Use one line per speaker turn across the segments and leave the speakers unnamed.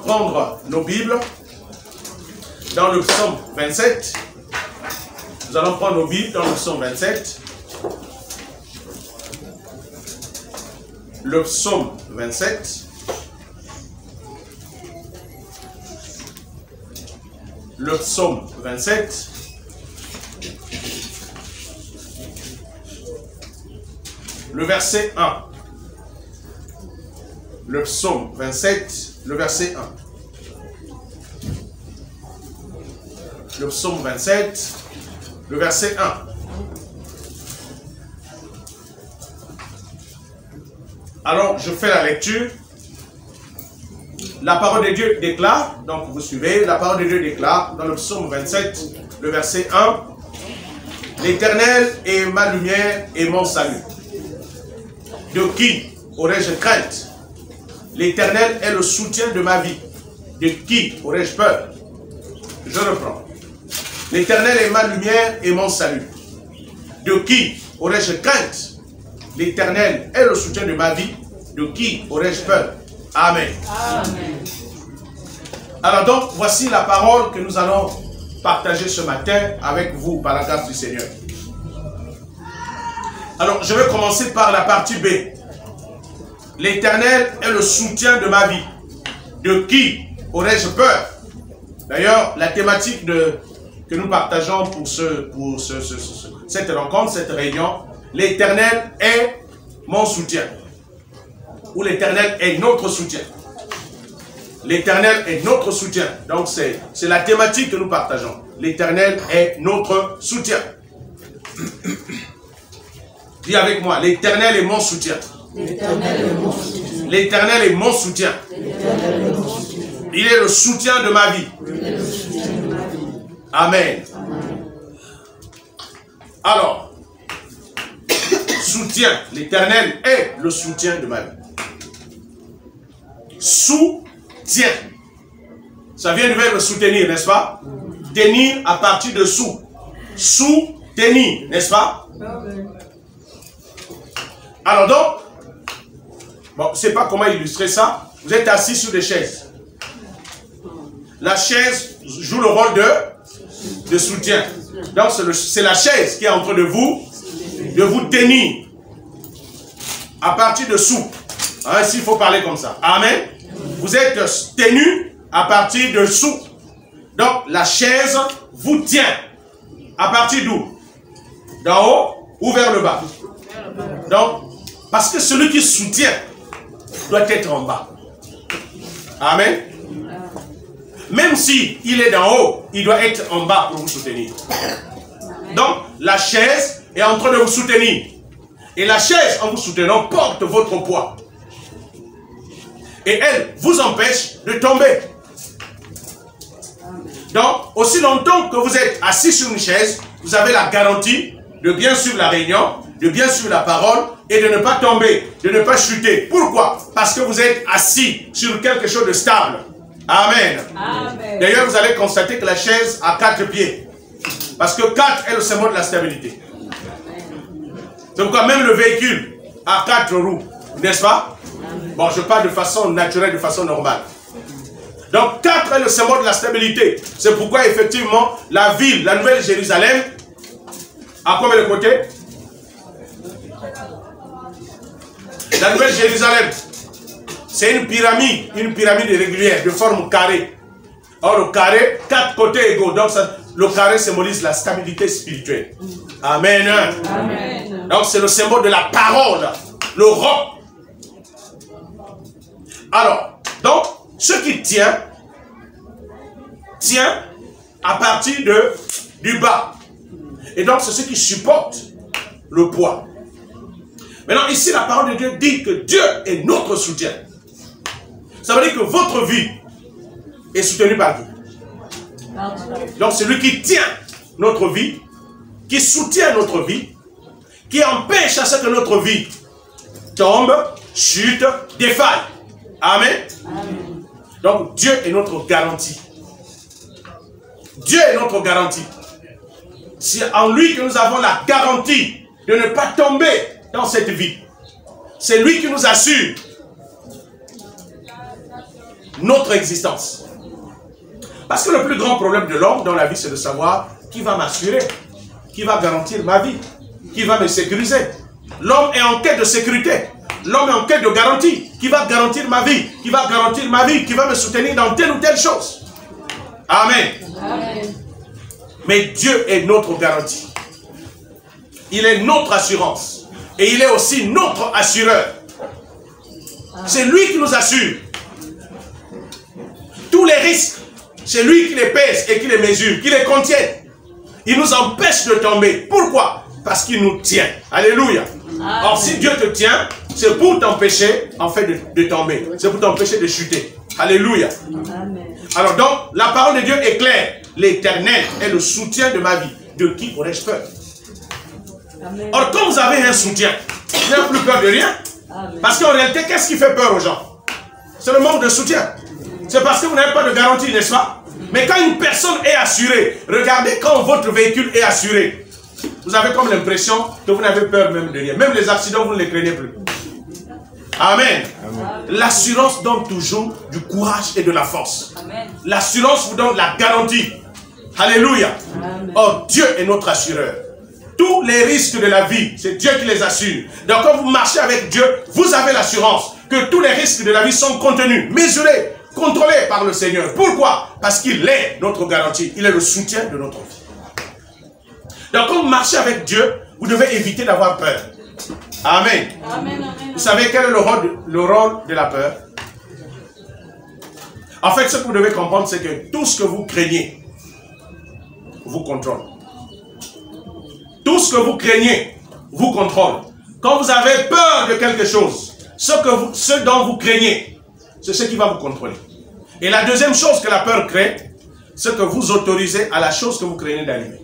prendre nos Bibles dans le psaume 27. Nous allons prendre nos Bibles dans le psaume 27. Le psaume 27. Le psaume 27. Le verset 1. Le psaume 27, le verset 1. Le psaume 27, le verset 1. Alors, je fais la lecture. La parole de Dieu déclare, donc vous suivez, la parole de Dieu déclare dans le psaume 27, le verset 1. L'Éternel est ma lumière et mon salut. De qui aurais-je crainte? L'Éternel est le soutien de ma vie. De qui aurais-je peur? Je reprends. L'Éternel est ma lumière et mon salut. De qui aurais-je crainte? L'Éternel est le soutien de ma vie. De qui aurais-je peur? Amen. Amen. Alors donc, voici la parole que nous allons partager ce matin avec vous par la grâce du Seigneur. Alors, je vais commencer par la partie B. L'Éternel est le soutien de ma vie. De qui aurais-je peur? D'ailleurs, la thématique que nous partageons pour cette rencontre, cette réunion, l'Éternel est mon soutien. Ou l'Éternel est notre soutien. L'Éternel est notre soutien. Donc, c'est la thématique que nous partageons. L'Éternel est notre soutien. Dis avec moi, l'Éternel est mon soutien. L'Éternel est mon soutien. L'Éternel est mon soutien. Il est le soutien de ma vie. Amen. Alors, soutien. L'Éternel est le soutien de ma vie. Soutien. Ça vient du verbe soutenir, n'est-ce pas? Tenir à partir de sous. Soutenir, n'est-ce pas? Alors donc, bon, je ne sais pas comment illustrer ça. Vous êtes assis sur des chaises. La chaise joue le rôle de soutien. Donc c'est la chaise qui est en train de vous tenir à partir de sous. Hein, s'il faut parler comme ça. Amen. Vous êtes tenu à partir de sous. Donc la chaise vous tient. À partir d'où? D'en haut ou vers le bas? Donc, parce que celui qui soutient doit être en bas. Amen. Même si il est d'en haut, il doit être en bas pour vous soutenir. Donc, la chaise est en train de vous soutenir. Et la chaise, en vous soutenant, porte votre poids. Et elle vous empêche de tomber. Donc, aussi longtemps que vous êtes assis sur une chaise, vous avez la garantie de bien suivre la réunion, de bien suivre la parole et de ne pas tomber, de ne pas chuter. Pourquoi? Parce que vous êtes assis sur quelque chose de stable. Amen. Amen. D'ailleurs, vous allez constater que la chaise a 4 pieds. Parce que 4 est le symbole de la stabilité. C'est pourquoi même le véhicule a 4 roues. N'est-ce pas? Bon, je parle de façon naturelle, de façon normale. Donc 4 est le symbole de la stabilité. C'est pourquoi effectivement, la ville, la Nouvelle Jérusalem, à combien de côtés? La Nouvelle Jérusalem, c'est une pyramide irrégulière, de forme carrée. Or, le carré, 4 côtés égaux. Donc, le carré symbolise la stabilité spirituelle. Amen. Amen. Donc, c'est le symbole de la parole, le roc. Alors, donc, ce qui tient à partir du bas. Et donc, c'est ce qui supporte le poids. Maintenant, ici, la parole de Dieu dit que Dieu est notre soutien. Ça veut dire que votre vie est soutenue par Dieu. Donc, c'est lui qui tient notre vie, qui soutient notre vie, qui empêche à ce que notre vie tombe, chute, défaille. Amen. Amen. Donc, Dieu est notre garantie. Dieu est notre garantie. C'est en lui que nous avons la garantie de ne pas tomber dans cette vie. C'est lui qui nous assure. notre existence. Parce que le plus grand problème de l'homme dans la vie, c'est de savoir qui va m'assurer, qui va garantir ma vie, qui va me sécuriser. L'homme est en quête de sécurité. L'homme est en quête de garantie. Qui va garantir ma vie, qui va garantir ma vie, qui va me soutenir dans telle ou telle chose. Amen. Amen. Mais Dieu est notre garantie. Il est notre assurance. Et il est aussi notre assureur. C'est lui qui nous assure. Tous les risques, c'est lui qui les pèse et qui les mesure, qui les contient. Il nous empêche de tomber. Pourquoi? Parce qu'il nous tient. Alléluia. Amen. Or, si Dieu te tient, c'est pour t'empêcher, en fait, de tomber. C'est pour t'empêcher de chuter. Alléluia. Amen. Alors donc, la parole de Dieu est claire. L'Éternel est le soutien de ma vie. De qui aurais-je peur? Amen. Or, quand vous avez un soutien, vous n'avez plus peur de rien. Amen. Parce qu'en réalité, qu'est-ce qui fait peur aux gens? C'est le manque de soutien. C'est parce que vous n'avez pas de garantie, n'est-ce pas? Mais quand une personne est assurée, regardez quand votre véhicule est assuré, vous avez comme l'impression que vous n'avez peur même de rien. Même les accidents, vous ne les craignez plus. Amen. L'assurance donne toujours du courage et de la force. L'assurance vous donne la garantie. Alléluia. Amen. Oh, Dieu est notre assureur. Tous les risques de la vie, c'est Dieu qui les assure. Donc quand vous marchez avec Dieu, vous avez l'assurance que tous les risques de la vie sont contenus, mesurés, contrôlés par le Seigneur. Pourquoi? Parce qu'il est notre garantie. Il est le soutien de notre vie. Donc quand vous marchez avec Dieu, vous devez éviter d'avoir peur. Amen. Amen, amen. Vous savez quel est le rôle de la peur? En fait, ce que vous devez comprendre, c'est que tout ce que vous craignez vous contrôle. Tout ce que vous craignez vous contrôle. Quand vous avez peur de quelque chose, ce dont vous craignez, c'est ce qui va vous contrôler. Et la deuxième chose que la peur crée, c'est que vous autorisez à la chose que vous craignez d'arriver.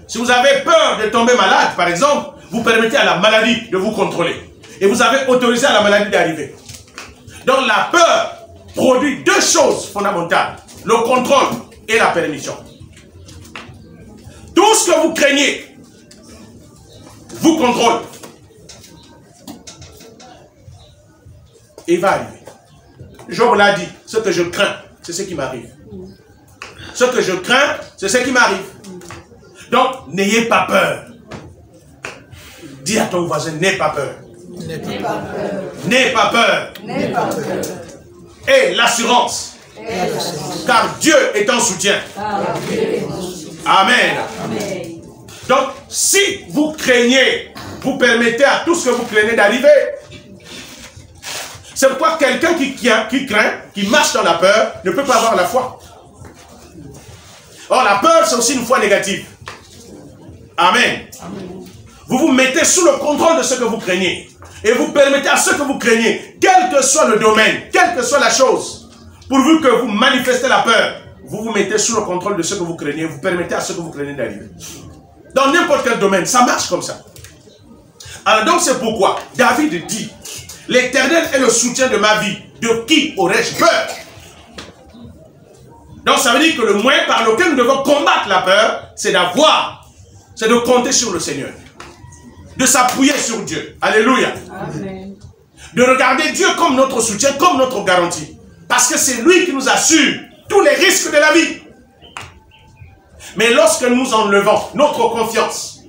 Si vous avez peur de tomber malade, par exemple, vous permettez à la maladie de vous contrôler. Et vous avez autorisé à la maladie d'arriver. Donc la peur produit deux choses fondamentales. Le contrôle et la permission. Tout ce que vous craignez vous contrôle. Et il va arriver. Job l'a dit, ce que je crains, c'est ce qui m'arrive. Ce que je crains, c'est ce qui m'arrive. Donc, n'ayez pas peur. Dis à ton voisin, n'aie pas peur. N'aie pas peur. N'aie pas peur. N'aie pas peur. Et l'assurance. Car Dieu est en soutien. Amen. Amen. Donc, si vous craignez, vous permettez à tout ce que vous craignez d'arriver. C'est pourquoi quelqu'un qui craint, qui marche dans la peur, ne peut pas avoir la foi. Or, la peur, c'est aussi une foi négative. Amen. Amen. Vous vous mettez sous le contrôle de ce que vous craignez. Et vous permettez à ce que vous craignez, quel que soit le domaine, quelle que soit la chose, pourvu que vous manifestez la peur, vous vous mettez sous le contrôle de ce que vous craignez, vous permettez à ce que vous craignez d'arriver. Dans n'importe quel domaine, ça marche comme ça. Alors donc c'est pourquoi David dit, l'Éternel est le soutien de ma vie, de qui aurais-je peur? Donc ça veut dire que le moyen par lequel nous devons combattre la peur, c'est de compter sur le Seigneur. De s'appuyer sur Dieu. Alléluia. Amen. De regarder Dieu comme notre soutien, comme notre garantie. Parce que c'est lui qui nous assure tous les risques de la vie. Mais lorsque nous enlevons notre confiance,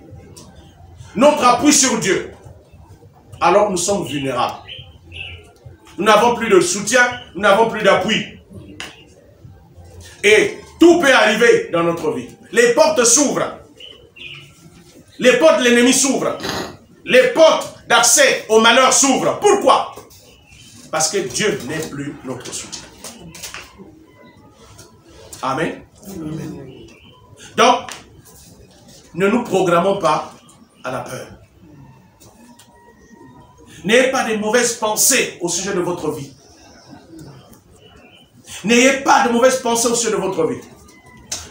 notre appui sur Dieu, alors nous sommes vulnérables. Nous n'avons plus de soutien, nous n'avons plus d'appui. Et tout peut arriver dans notre vie. Les portes s'ouvrent. Les portes de l'ennemi s'ouvrent. Les portes d'accès au malheur s'ouvrent. Pourquoi? Parce que Dieu n'est plus notre soutien. Amen. Amen. Donc, ne nous programmons pas à la peur. N'ayez pas de mauvaises pensées au sujet de votre vie. N'ayez pas de mauvaises pensées au sujet de votre vie.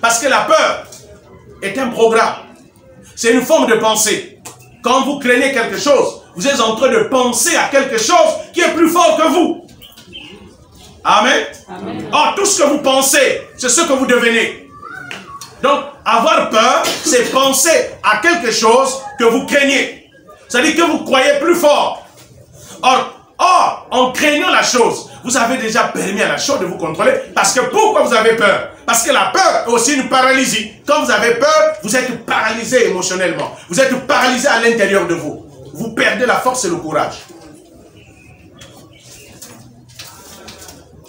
Parce que la peur est un programme. C'est une forme de pensée. Quand vous craignez quelque chose, vous êtes en train de penser à quelque chose qui est plus fort que vous. Amen. Amen. Or, tout ce que vous pensez, c'est ce que vous devenez. Donc, avoir peur, c'est penser à quelque chose que vous craignez. C'est-à-dire que vous croyez plus fort. Or, Or, en craignant la chose, vous avez déjà permis à la chose de vous contrôler. Parce que pourquoi vous avez peur? Parce que la peur est aussi une paralysie. Quand vous avez peur, vous êtes paralysé émotionnellement. Vous êtes paralysé à l'intérieur de vous. Vous perdez la force et le courage.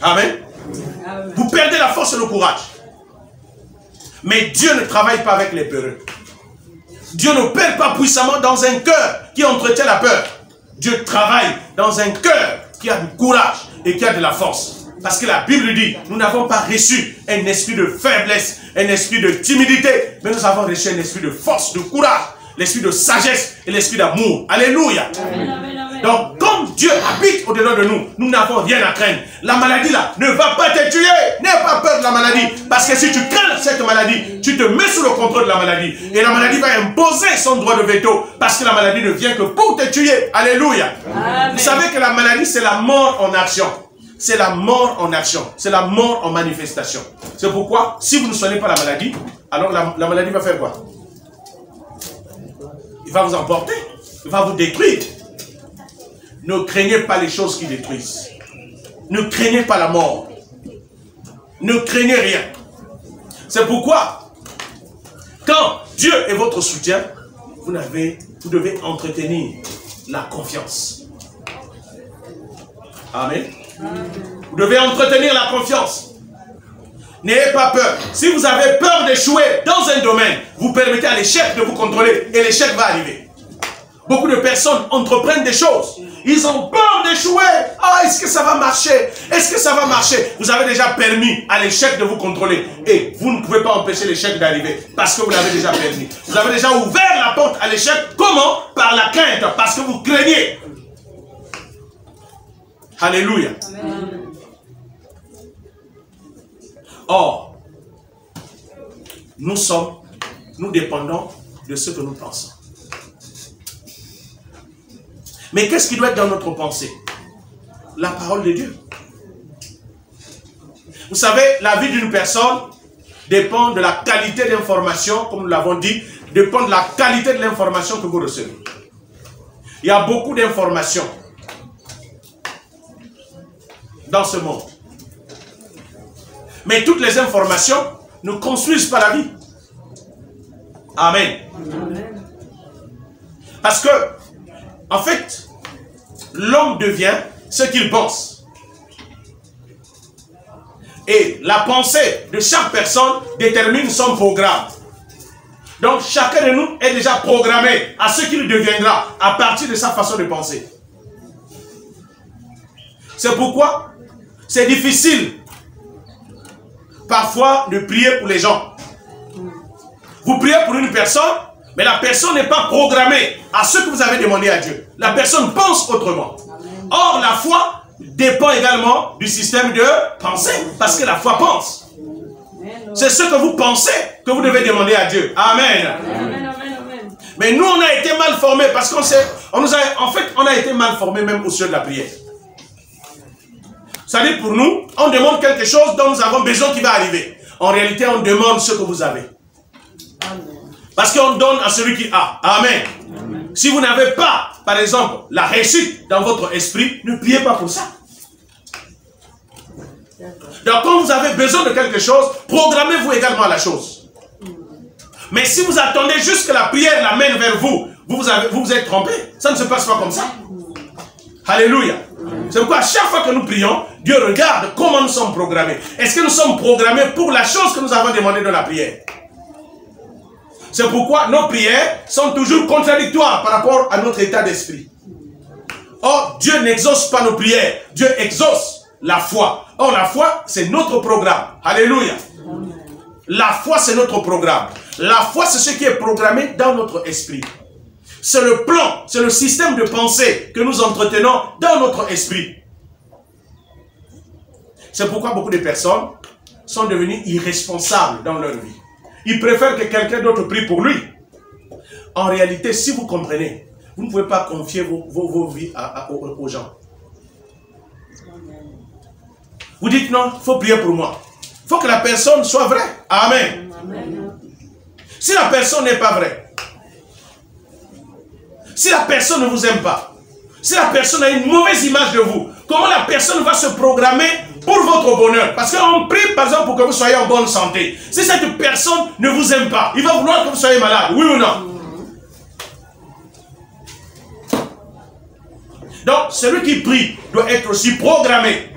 Amen. Vous perdez la force et le courage. Mais Dieu ne travaille pas avec les peureux. Dieu ne perd pas puissamment dans un cœur qui entretient la peur. Dieu travaille dans un cœur qui a du courage et qui a de la force. Parce que la Bible dit, nous n'avons pas reçu un esprit de faiblesse, un esprit de timidité, mais nous avons reçu un esprit de force, de courage, l'esprit de sagesse et l'esprit d'amour. Alléluia. Amen. Donc, comme Dieu habite au-dedans de nous, nous n'avons rien à craindre. La maladie là ne va pas te tuer. N'aie pas peur de la maladie. Parce que si tu crains cette maladie, tu te mets sous le contrôle de la maladie. Et la maladie va imposer son droit de veto. Parce que la maladie ne vient que pour te tuer. Alléluia. Amen. Vous savez que la maladie, c'est la mort en action. C'est la mort en action. C'est la mort en manifestation. C'est pourquoi, si vous ne soignez pas la maladie, alors la maladie va faire quoi? Il va vous emporter. Il va vous détruire. Ne craignez pas les choses qui détruisent. Ne craignez pas la mort. Ne craignez rien. C'est pourquoi, quand Dieu est votre soutien, vous devez entretenir la confiance. Amen. Vous devez entretenir la confiance. N'ayez pas peur. Si vous avez peur d'échouer dans un domaine, vous permettez à l'échec de vous contrôler et l'échec va arriver. Beaucoup de personnes entreprennent des choses. Ils ont peur d'échouer. Ah, est-ce que ça va marcher? Est-ce que ça va marcher? Vous avez déjà permis à l'échec de vous contrôler. Et vous ne pouvez pas empêcher l'échec d'arriver. Parce que vous l'avez déjà permis. Vous avez déjà ouvert la porte à l'échec. Comment? Par la crainte. Parce que vous craignez. Alléluia. Amen. Or, nous dépendons de ce que nous pensons. Mais qu'est-ce qui doit être dans notre pensée? La parole de Dieu. Vous savez, la vie d'une personne dépend de la qualité d'information, comme nous l'avons dit, dépend de la qualité de l'information que vous recevez. Il y a beaucoup d'informations dans ce monde. Mais toutes les informations ne construisent pas la vie. Amen. Amen. Parce que, en fait, l'homme devient ce qu'il pense. Et la pensée de chaque personne détermine son programme. Donc, chacun de nous est déjà programmé à ce qu'il deviendra à partir de sa façon de penser. C'est pourquoi c'est difficile parfois de prier pour les gens. Vous priez pour une personne, mais la personne n'est pas programmée à ce que vous avez demandé à Dieu. La personne pense autrement. Or, la foi dépend également du système de pensée, parce que la foi pense. C'est ce que vous pensez que vous devez demander à Dieu. Amen. Amen. Mais nous, on a été mal formés, parce qu'on sait, en fait, on a été mal formés même au sujet de la prière. C'est-à-dire pour nous, on demande quelque chose dont nous avons besoin qui va arriver. En réalité, on demande ce que vous avez. Parce qu'on donne à celui qui a. Amen. Amen. Si vous n'avez pas, par exemple, la réussite dans votre esprit, ne priez pas pour ça. Donc, quand vous avez besoin de quelque chose, programmez-vous également la chose. Mais si vous attendez juste que la prière l'amène vers vous, vous êtes trompé. Ça ne se passe pas comme ça. Alléluia. C'est pourquoi à chaque fois que nous prions, Dieu regarde comment nous sommes programmés. Est-ce que nous sommes programmés pour la chose que nous avons demandé dans la prière? C'est pourquoi nos prières sont toujours contradictoires par rapport à notre état d'esprit. Or, Dieu n'exauce pas nos prières. Dieu exauce la foi. Or, la foi, c'est notre programme. Alléluia. La foi, c'est notre programme. La foi, c'est ce qui est programmé dans notre esprit. C'est le plan, c'est le système de pensée que nous entretenons dans notre esprit. C'est pourquoi beaucoup de personnes sont devenues irresponsables dans leur vie. Ils préfèrent que quelqu'un d'autre prie pour lui. En réalité, si vous comprenez, vous ne pouvez pas confier vos vies aux gens. Vous dites non, il faut prier pour moi. Il faut que la personne soit vraie. Amen. Amen. Si la personne n'est pas vraie, si la personne ne vous aime pas, Si la personne a une mauvaise image de vous, comment la personne va se programmer pour votre bonheur? Parce qu'on prie, par exemple, pour que vous soyez en bonne santé. Si cette personne ne vous aime pas, il va vouloir que vous soyez malade, oui ou non? Donc, celui qui prie doit être aussi programmé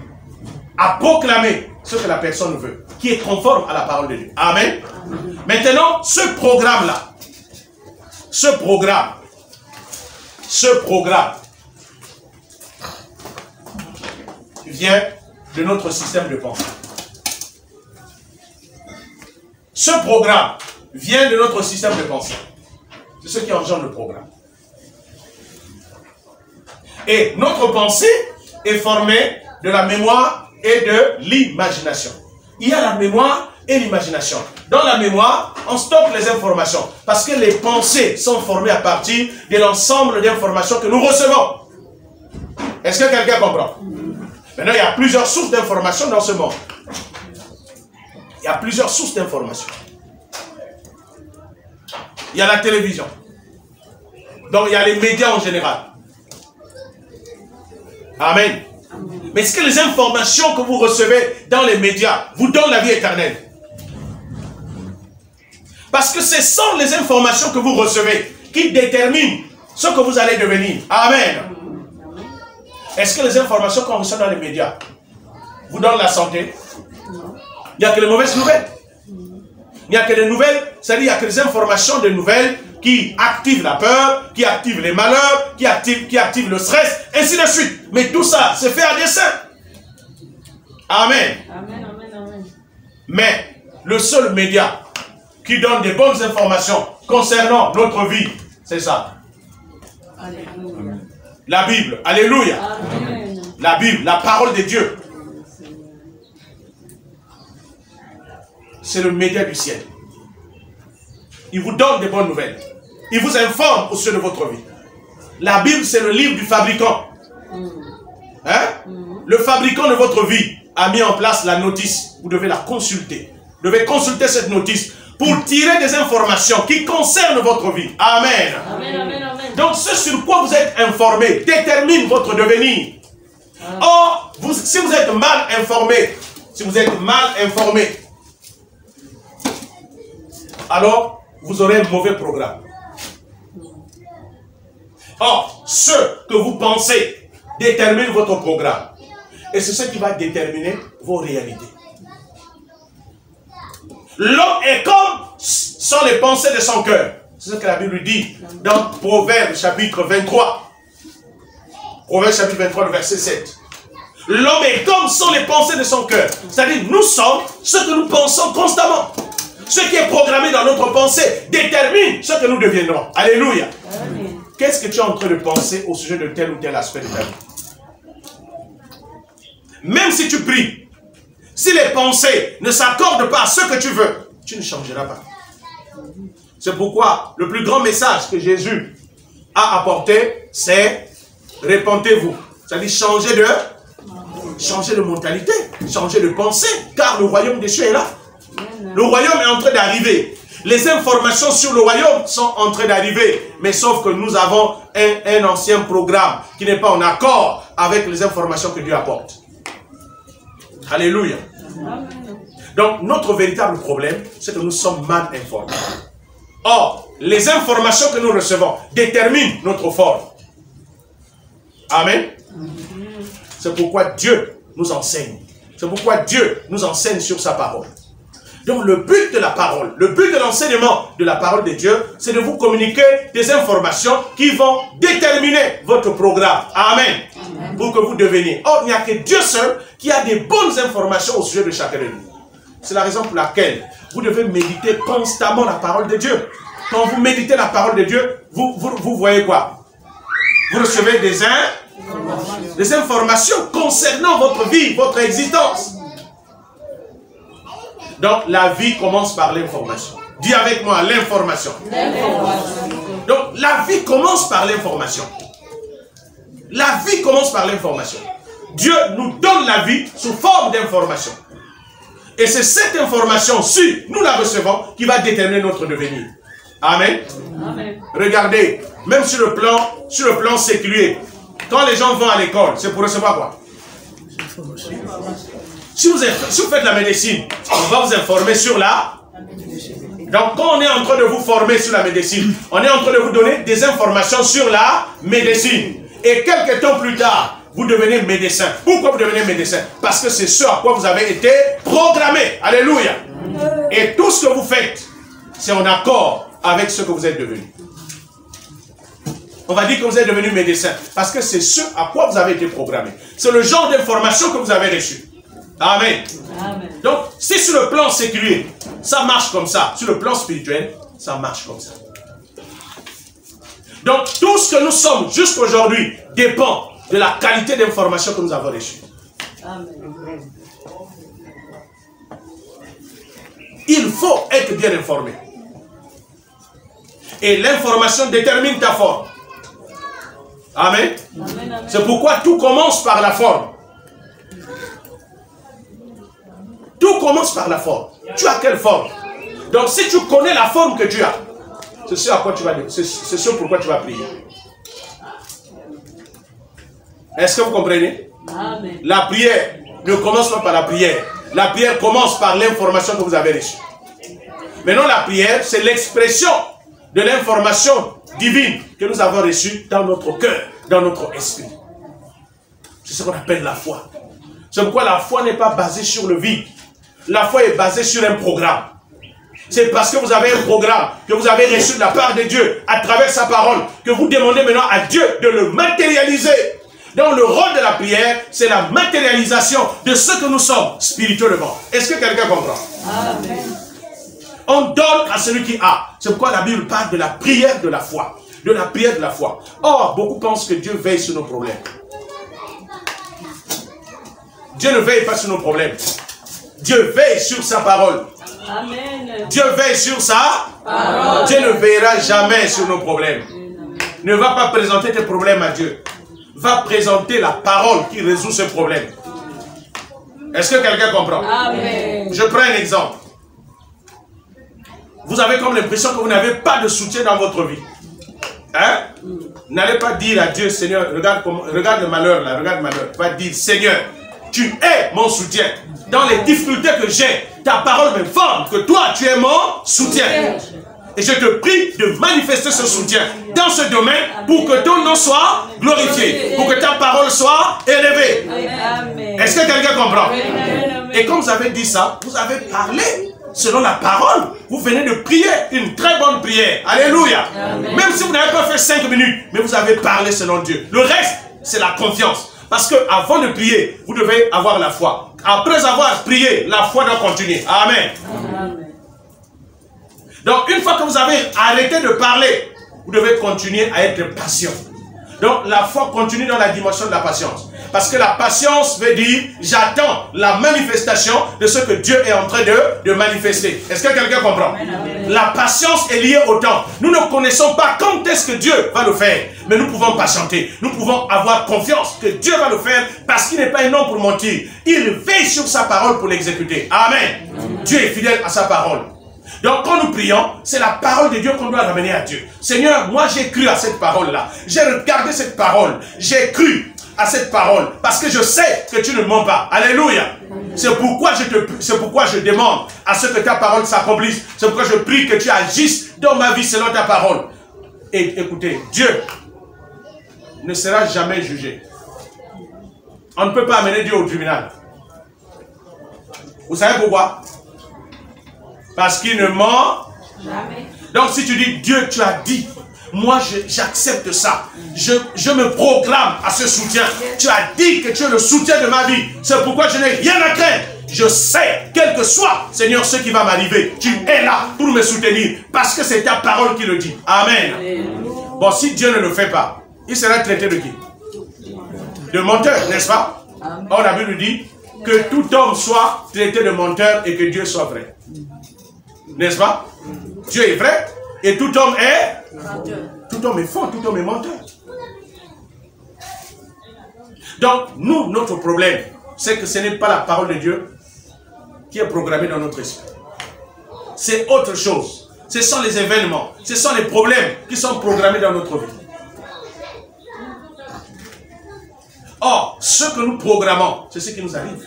à proclamer ce que la personne veut, qui est conforme à la parole de Dieu. Amen. Maintenant, ce programme-là, ce programme vient de notre système de pensée. Ce programme vient de notre système de pensée. C'est ce qui engendre le programme. Et notre pensée est formée de la mémoire et de l'imagination. Il y a la mémoire et l'imagination. Dans la mémoire, on stocke les informations. Parce que les pensées sont formées à partir de l'ensemble d'informations que nous recevons. Est-ce que quelqu'un comprend? Maintenant, il y a plusieurs sources d'informations dans ce monde. Il y a plusieurs sources d'informations. Il y a la télévision. Donc, il y a les médias en général. Amen. Mais est-ce que les informations que vous recevez dans les médias vous donnent la vie éternelle? Parce que ce sont les informations que vous recevez qui déterminent ce que vous allez devenir. Amen. Est-ce que les informations qu'on reçoit dans les médias vous donnent la santé? Il n'y a que les mauvaises nouvelles. Il n'y a que des nouvelles, c'est-à-dire il n'y a que des informations de nouvelles qui activent la peur, qui activent les malheurs, qui activent le stress, ainsi de suite. Mais tout ça, c'est fait à dessein. Amen.
Amen, amen, amen.
Mais le seul média qui donne des bonnes informations concernant notre vie, c'est ça.
Alléluia.
La Bible. Alléluia.
Amen.
La Bible, la parole de Dieu. C'est le média du ciel. Il vous donne des bonnes nouvelles. Il vous informe au sujet de votre vie. La Bible, c'est le livre du fabricant. Hein? Le fabricant de votre vie a mis en place la notice. Vous devez la consulter. Vous devez consulter cette notice pour tirer des informations qui concernent votre vie. Amen.
Amen, amen, amen.
Donc, ce sur quoi vous êtes informé détermine votre devenir. Or, si vous êtes mal informé, alors vous aurez un mauvais programme. Or, ce que vous pensez détermine votre programme. Et c'est ce qui va déterminer vos réalités. L'homme est comme sont les pensées de son cœur. C'est ce que la Bible dit dans Proverbes chapitre 23. Proverbes chapitre 23, le verset 7. L'homme est comme sont les pensées de son cœur. C'est-à-dire, nous sommes ce que nous pensons constamment. Ce qui est programmé dans notre pensée détermine ce que nous deviendrons. Alléluia. Qu'est-ce que tu es en train de penser au sujet de tel ou tel aspect de ta vie? Même si tu pries, si les pensées ne s'accordent pas à ce que tu veux, tu ne changeras pas. C'est pourquoi le plus grand message que Jésus a apporté, c'est répentez-vous. C'est-à-dire changer de mentalité, changer de pensée, car le royaume des cieux est là. Le royaume est en train d'arriver. Les informations sur le royaume sont en train d'arriver. Mais sauf que nous avons un ancien programme qui n'est pas en accord avec les informations que Dieu apporte. Alléluia. Donc notre véritable problème, c'est que nous sommes mal informés. Or, les informations que nous recevons déterminent notre forme. Amen. C'est pourquoi Dieu nous enseigne. C'est pourquoi Dieu nous enseigne sur sa parole. Donc le but de la parole, le but de l'enseignement de la parole de Dieu, c'est de vous communiquer des informations qui vont déterminer votre programme. Amen. Amen. Pour que vous deveniez. Or, il n'y a que Dieu seul qui a des bonnes informations au sujet de chacun de nous. C'est la raison pour laquelle vous devez méditer constamment la parole de Dieu. Quand vous méditez la parole de Dieu, vous voyez quoi? Vous recevez des informations concernant votre vie, votre existence. Donc, la vie commence par l'information. Dis avec moi, l'information. Donc, la vie commence par l'information. La vie commence par l'information. Dieu nous donne la vie sous forme d'information. Et c'est cette information, si nous la recevons, qui va déterminer notre devenir. Amen. Amen. Regardez, même sur le plan séculier, Quand les gens vont à l'école, c'est pour recevoir quoi? Si vous faites la médecine, on va vous informer sur la... Donc, quand on est en train de vous former sur la médecine, on est en train de vous donner des informations sur la médecine. Et quelques temps plus tard, vous devenez médecin. Pourquoi vous devenez médecin? Parce que c'est ce à quoi vous avez été programmé. Alléluia. Et tout ce que vous faites, c'est en accord avec ce que vous êtes devenu. On va dire que vous êtes devenu médecin. Parce que c'est ce à quoi vous avez été programmé. C'est le genre d'information que vous avez reçu. Amen. Amen. Donc, si sur le plan séculier, ça marche comme ça, sur le plan spirituel, ça marche comme ça. Donc, tout ce que nous sommes jusqu'aujourd'hui dépend de la qualité d'information que nous avons reçue. Amen. Il faut être bien informé. Et l'information détermine ta forme. Amen. Amen. C'est pourquoi tout commence par la forme. Tout commence par la forme. Tu as quelle forme? Donc si tu connais la forme que tu as, c'est ce à quoi tu vas dire. C'est ce pourquoi tu vas prier. Est-ce que vous comprenez? Amen. La prière ne commence pas par la prière. La prière commence par l'information que vous avez reçue. Maintenant la prière, c'est l'expression de l'information divine que nous avons reçue dans notre cœur, dans notre esprit. C'est ce qu'on appelle la foi. C'est pourquoi la foi n'est pas basée sur le vide. La foi est basée sur un programme. C'est parce que vous avez un programme que vous avez reçu de la part de Dieu à travers sa parole que vous demandez maintenant à Dieu de le matérialiser. Donc le rôle de la prière, c'est la matérialisation de ce que nous sommes spirituellement. Est-ce que quelqu'un comprend? Amen. On donne à celui qui a. C'est pourquoi la Bible parle de la prière de la foi. De la prière de la foi. Or, beaucoup pensent que Dieu veille sur nos problèmes. Dieu ne veille pas sur nos problèmes. Dieu veille sur sa parole. Amen. Dieu veille sur sa parole. Dieu ne veillera jamais sur nos problèmes. Amen. Ne va pas présenter tes problèmes à Dieu. Va présenter la parole qui résout ce problème. Est-ce que quelqu'un comprend? Amen. Je prends un exemple. Vous avez comme l'impression que vous n'avez pas de soutien dans votre vie. Hein? N'allez pas dire à Dieu, Seigneur, regarde le malheur là, regarde le malheur. Va dire, Seigneur, tu es mon soutien. Dans les difficultés que j'ai, ta parole m'informe que toi, tu es mon soutien. Et je te prie de manifester ce soutien dans ce domaine pour que ton nom soit glorifié, pour que ta parole soit élevée. Est-ce que quelqu'un comprend? Et comme vous avez dit ça, vous avez parlé selon la parole. Vous venez de prier une très bonne prière. Alléluia. Amen. Même si vous n'avez pas fait 5 minutes, mais vous avez parlé selon Dieu. Le reste, c'est la confiance. Parce que avant de prier, vous devez avoir la foi. Après avoir prié, la foi doit continuer. Amen. Amen. Donc, une fois que vous avez arrêté de parler, vous devez continuer à être patient. Donc, la foi continue dans la dimension de la patience. Parce que la patience veut dire, j'attends la manifestation de ce que Dieu est en train de manifester. Est-ce que quelqu'un comprend? Amen. La patience est liée au temps. Nous ne connaissons pas quand est-ce que Dieu va le faire. Mais nous pouvons patienter. Nous pouvons avoir confiance que Dieu va le faire parce qu'il n'est pas un homme pour mentir. Il veille sur sa parole pour l'exécuter. Amen. Amen. Dieu est fidèle à sa parole. Donc quand nous prions, c'est la parole de Dieu qu'on doit ramener à Dieu. Seigneur, moi j'ai cru à cette parole-là. J'ai regardé cette parole. J'ai cru à cette parole parce que je sais que tu ne mens pas. Alléluia. C'est pourquoi je demande à ce que ta parole s'accomplisse. C'est pourquoi je prie que tu agisses dans ma vie selon ta parole. Et écoutez, Dieu ne sera jamais jugé. On ne peut pas amener Dieu au tribunal. Vous savez pourquoi? Parce qu'il ne ment jamais. Donc si tu dis Dieu, tu as dit, moi j'accepte ça. Je me proclame à ce soutien. Tu as dit que tu es le soutien de ma vie. C'est pourquoi je n'ai rien à craindre. Je sais, quel que soit, Seigneur, ce qui va m'arriver, tu es là pour me soutenir. Parce que c'est ta parole qui le dit. Amen. Bon, si Dieu ne le fait pas, il sera traité de qui? De menteur, n'est-ce pas? Or, la Bible dit que tout homme soit traité de menteur et que Dieu soit vrai. N'est-ce pas? Dieu est vrai et tout homme est menteur. Tout homme est faux, tout homme est menteur. Donc, nous, notre problème, c'est que ce n'est pas la parole de Dieu qui est programmée dans notre esprit. C'est autre chose. Ce sont les événements, ce sont les problèmes qui sont programmés dans notre vie. ce que nous programmons, c'est ce qui nous arrive.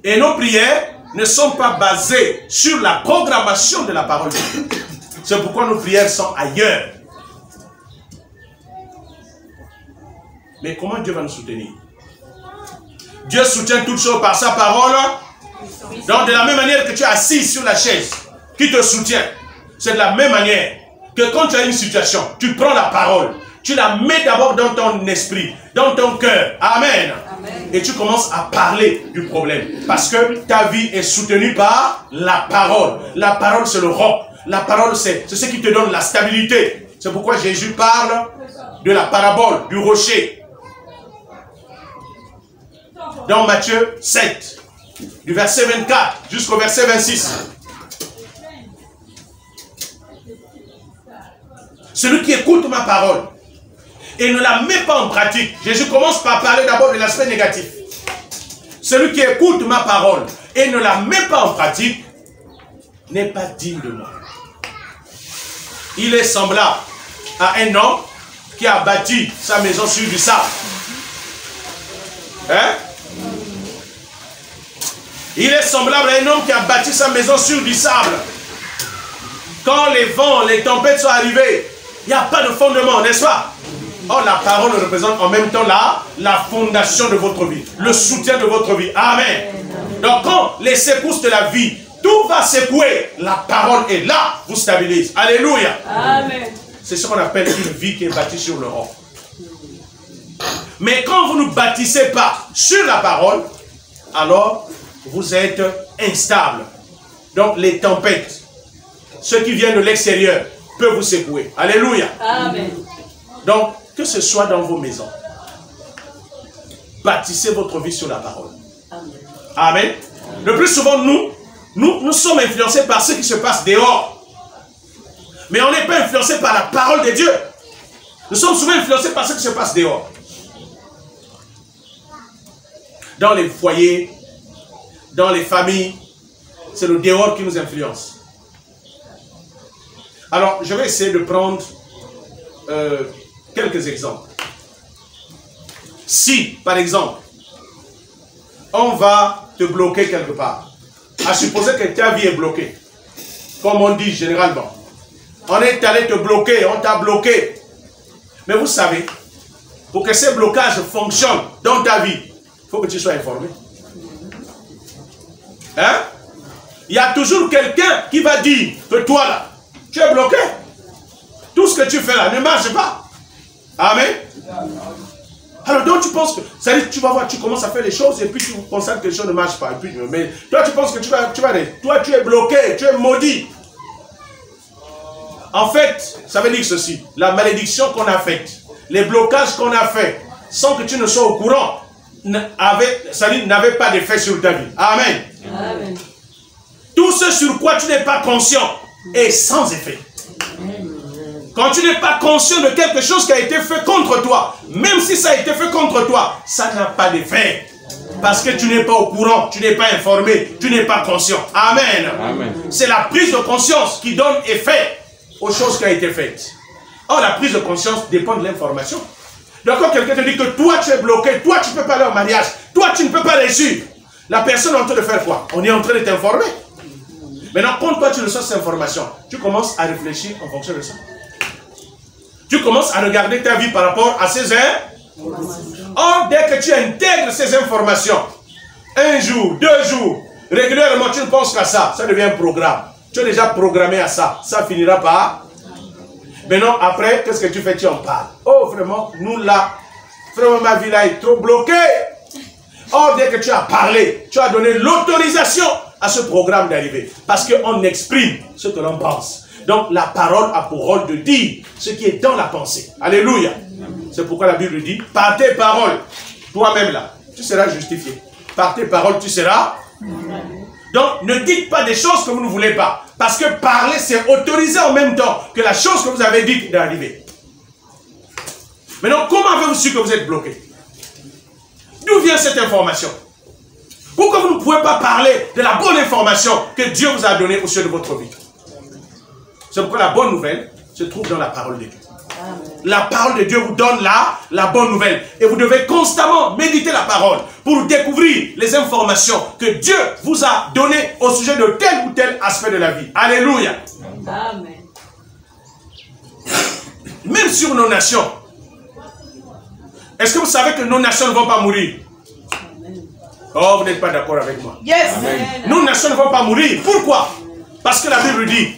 Et nos prières ne sont pas basées sur la programmation de la parole de Dieu. C'est pourquoi nos prières sont ailleurs. Mais comment Dieu va nous soutenir? Dieu soutient toutes choses par sa parole. Donc de la même manière que tu es assis sur la chaise, qui te soutient, c'est de la même manière que quand tu as une situation, tu prends la parole, tu la mets d'abord dans ton esprit, dans ton cœur. Amen. Amen. Et tu commences à parler du problème. Parce que ta vie est soutenue par la parole. La parole, c'est le roc. La parole, c'est ce qui te donne la stabilité. C'est pourquoi Jésus parle de la parabole, du rocher. Dans Matthieu 7, du verset 24 jusqu'au verset 26. Celui qui écoute ma parole et ne la met pas en pratique. Jésus commence par parler d'abord de l'aspect négatif. Celui qui écoute ma parole et ne la met pas en pratique n'est pas digne de moi. Il est semblable à un homme qui a bâti sa maison sur du sable. Hein? Il est semblable à un homme qui a bâti sa maison sur du sable. Quand les vents, les tempêtes sont arrivées, il n'y a pas de fondement, n'est-ce pas? Or, la parole représente en même temps la fondation de votre vie, le soutien de votre vie. Amen. Donc, quand les secousses de la vie, tout va secouer, la parole est là, vous stabilise. Alléluia. Amen. C'est ce qu'on appelle une vie qui est bâtie sur le roc. Mais quand vous ne bâtissez pas sur la parole, alors vous êtes instable. Donc, les tempêtes, ce qui vient de l'extérieur, peut vous secouer. Alléluia. Amen. Donc, que ce soit dans vos maisons, bâtissez votre vie sur la parole. Amen. Amen. Le plus souvent, nous sommes influencés par ce qui se passe dehors. Mais on n'est pas influencé par la parole de Dieu. Nous sommes souvent influencés par ce qui se passe dehors. Dans les foyers, dans les familles, c'est le dehors qui nous influence. Alors, je vais essayer de prendre quelques exemples. Si, par exemple, on va te bloquer quelque part, à supposer que ta vie est bloquée, comme on dit généralement, on est allé te bloquer, on t'a bloqué. Mais vous savez, pour que ces blocages fonctionnent dans ta vie, il faut que tu sois informé. Hein? Il y a toujours quelqu'un qui va dire que toi là, tu es bloqué. Tout ce que tu fais là ne marche pas. Amen. Alors donc tu penses que, ça dit, tu vas voir, tu commences à faire les choses et puis tu constates que les choses ne marchent pas. Et puis, mais toi tu penses que tu vas toi tu es bloqué, tu es maudit. En fait, ça veut dire ceci, la malédiction qu'on a faite, les blocages qu'on a faits, sans que tu ne sois au courant, n'avaient pas d'effet sur ta vie. Amen. Amen. Tout ce sur quoi tu n'es pas conscient est sans effet. Quand tu n'es pas conscient de quelque chose qui a été fait contre toi, même si ça a été fait contre toi, ça n'a pas d'effet. Parce que tu n'es pas au courant, tu n'es pas informé, tu n'es pas conscient. Amen. Amen. C'est la prise de conscience qui donne effet aux choses qui ont été faites. Or, la prise de conscience dépend de l'information. Donc, quand quelqu'un te dit que toi, tu es bloqué, toi, tu ne peux pas aller au mariage, toi, tu ne peux pas réussir, la personne est en train de faire quoi? On est en train de t'informer. Maintenant, quand toi, tu reçois cette information, tu commences à réfléchir en fonction de ça. Tu commences à regarder ta vie par rapport à ces informations. Or, dès que tu intègres ces informations, un jour, 2 jours, régulièrement, tu ne penses qu'à ça, ça devient un programme. Tu es déjà programmé à ça, ça finira par... Maintenant, après, qu'est-ce que tu fais? Tu en parles. Oh, vraiment, nous là, vraiment, ma vie là est trop bloquée. Or, dès que tu as parlé, tu as donné l'autorisation à ce programme d'arriver. Parce qu'on exprime ce que l'on pense. Donc, la parole a pour rôle de dire ce qui est dans la pensée. Alléluia. C'est pourquoi la Bible dit, par tes paroles, toi-même là, tu seras justifié. Par tes paroles, tu seras... Donc, ne dites pas des choses que vous ne voulez pas. Parce que parler, c'est autoriser en même temps que la chose que vous avez dite d'arriver. Maintenant, comment avez-vous su que vous êtes bloqué? D'où vient cette information? Pourquoi vous ne pouvez pas parler de la bonne information que Dieu vous a donnée au sujet de votre vie? C'est pourquoi la bonne nouvelle se trouve dans la parole de Dieu. La parole de Dieu vous donne la bonne nouvelle. Et vous devez constamment méditer la parole pour découvrir les informations que Dieu vous a données au sujet de tel ou tel aspect de la vie. Alléluia.
Amen.
Même sur nos nations. Est-ce que vous savez que nos nations ne vont pas mourir? Oh, vous n'êtes pas d'accord avec moi.
Yes.
Nos nations ne vont pas mourir. Pourquoi? Parce que la Bible dit,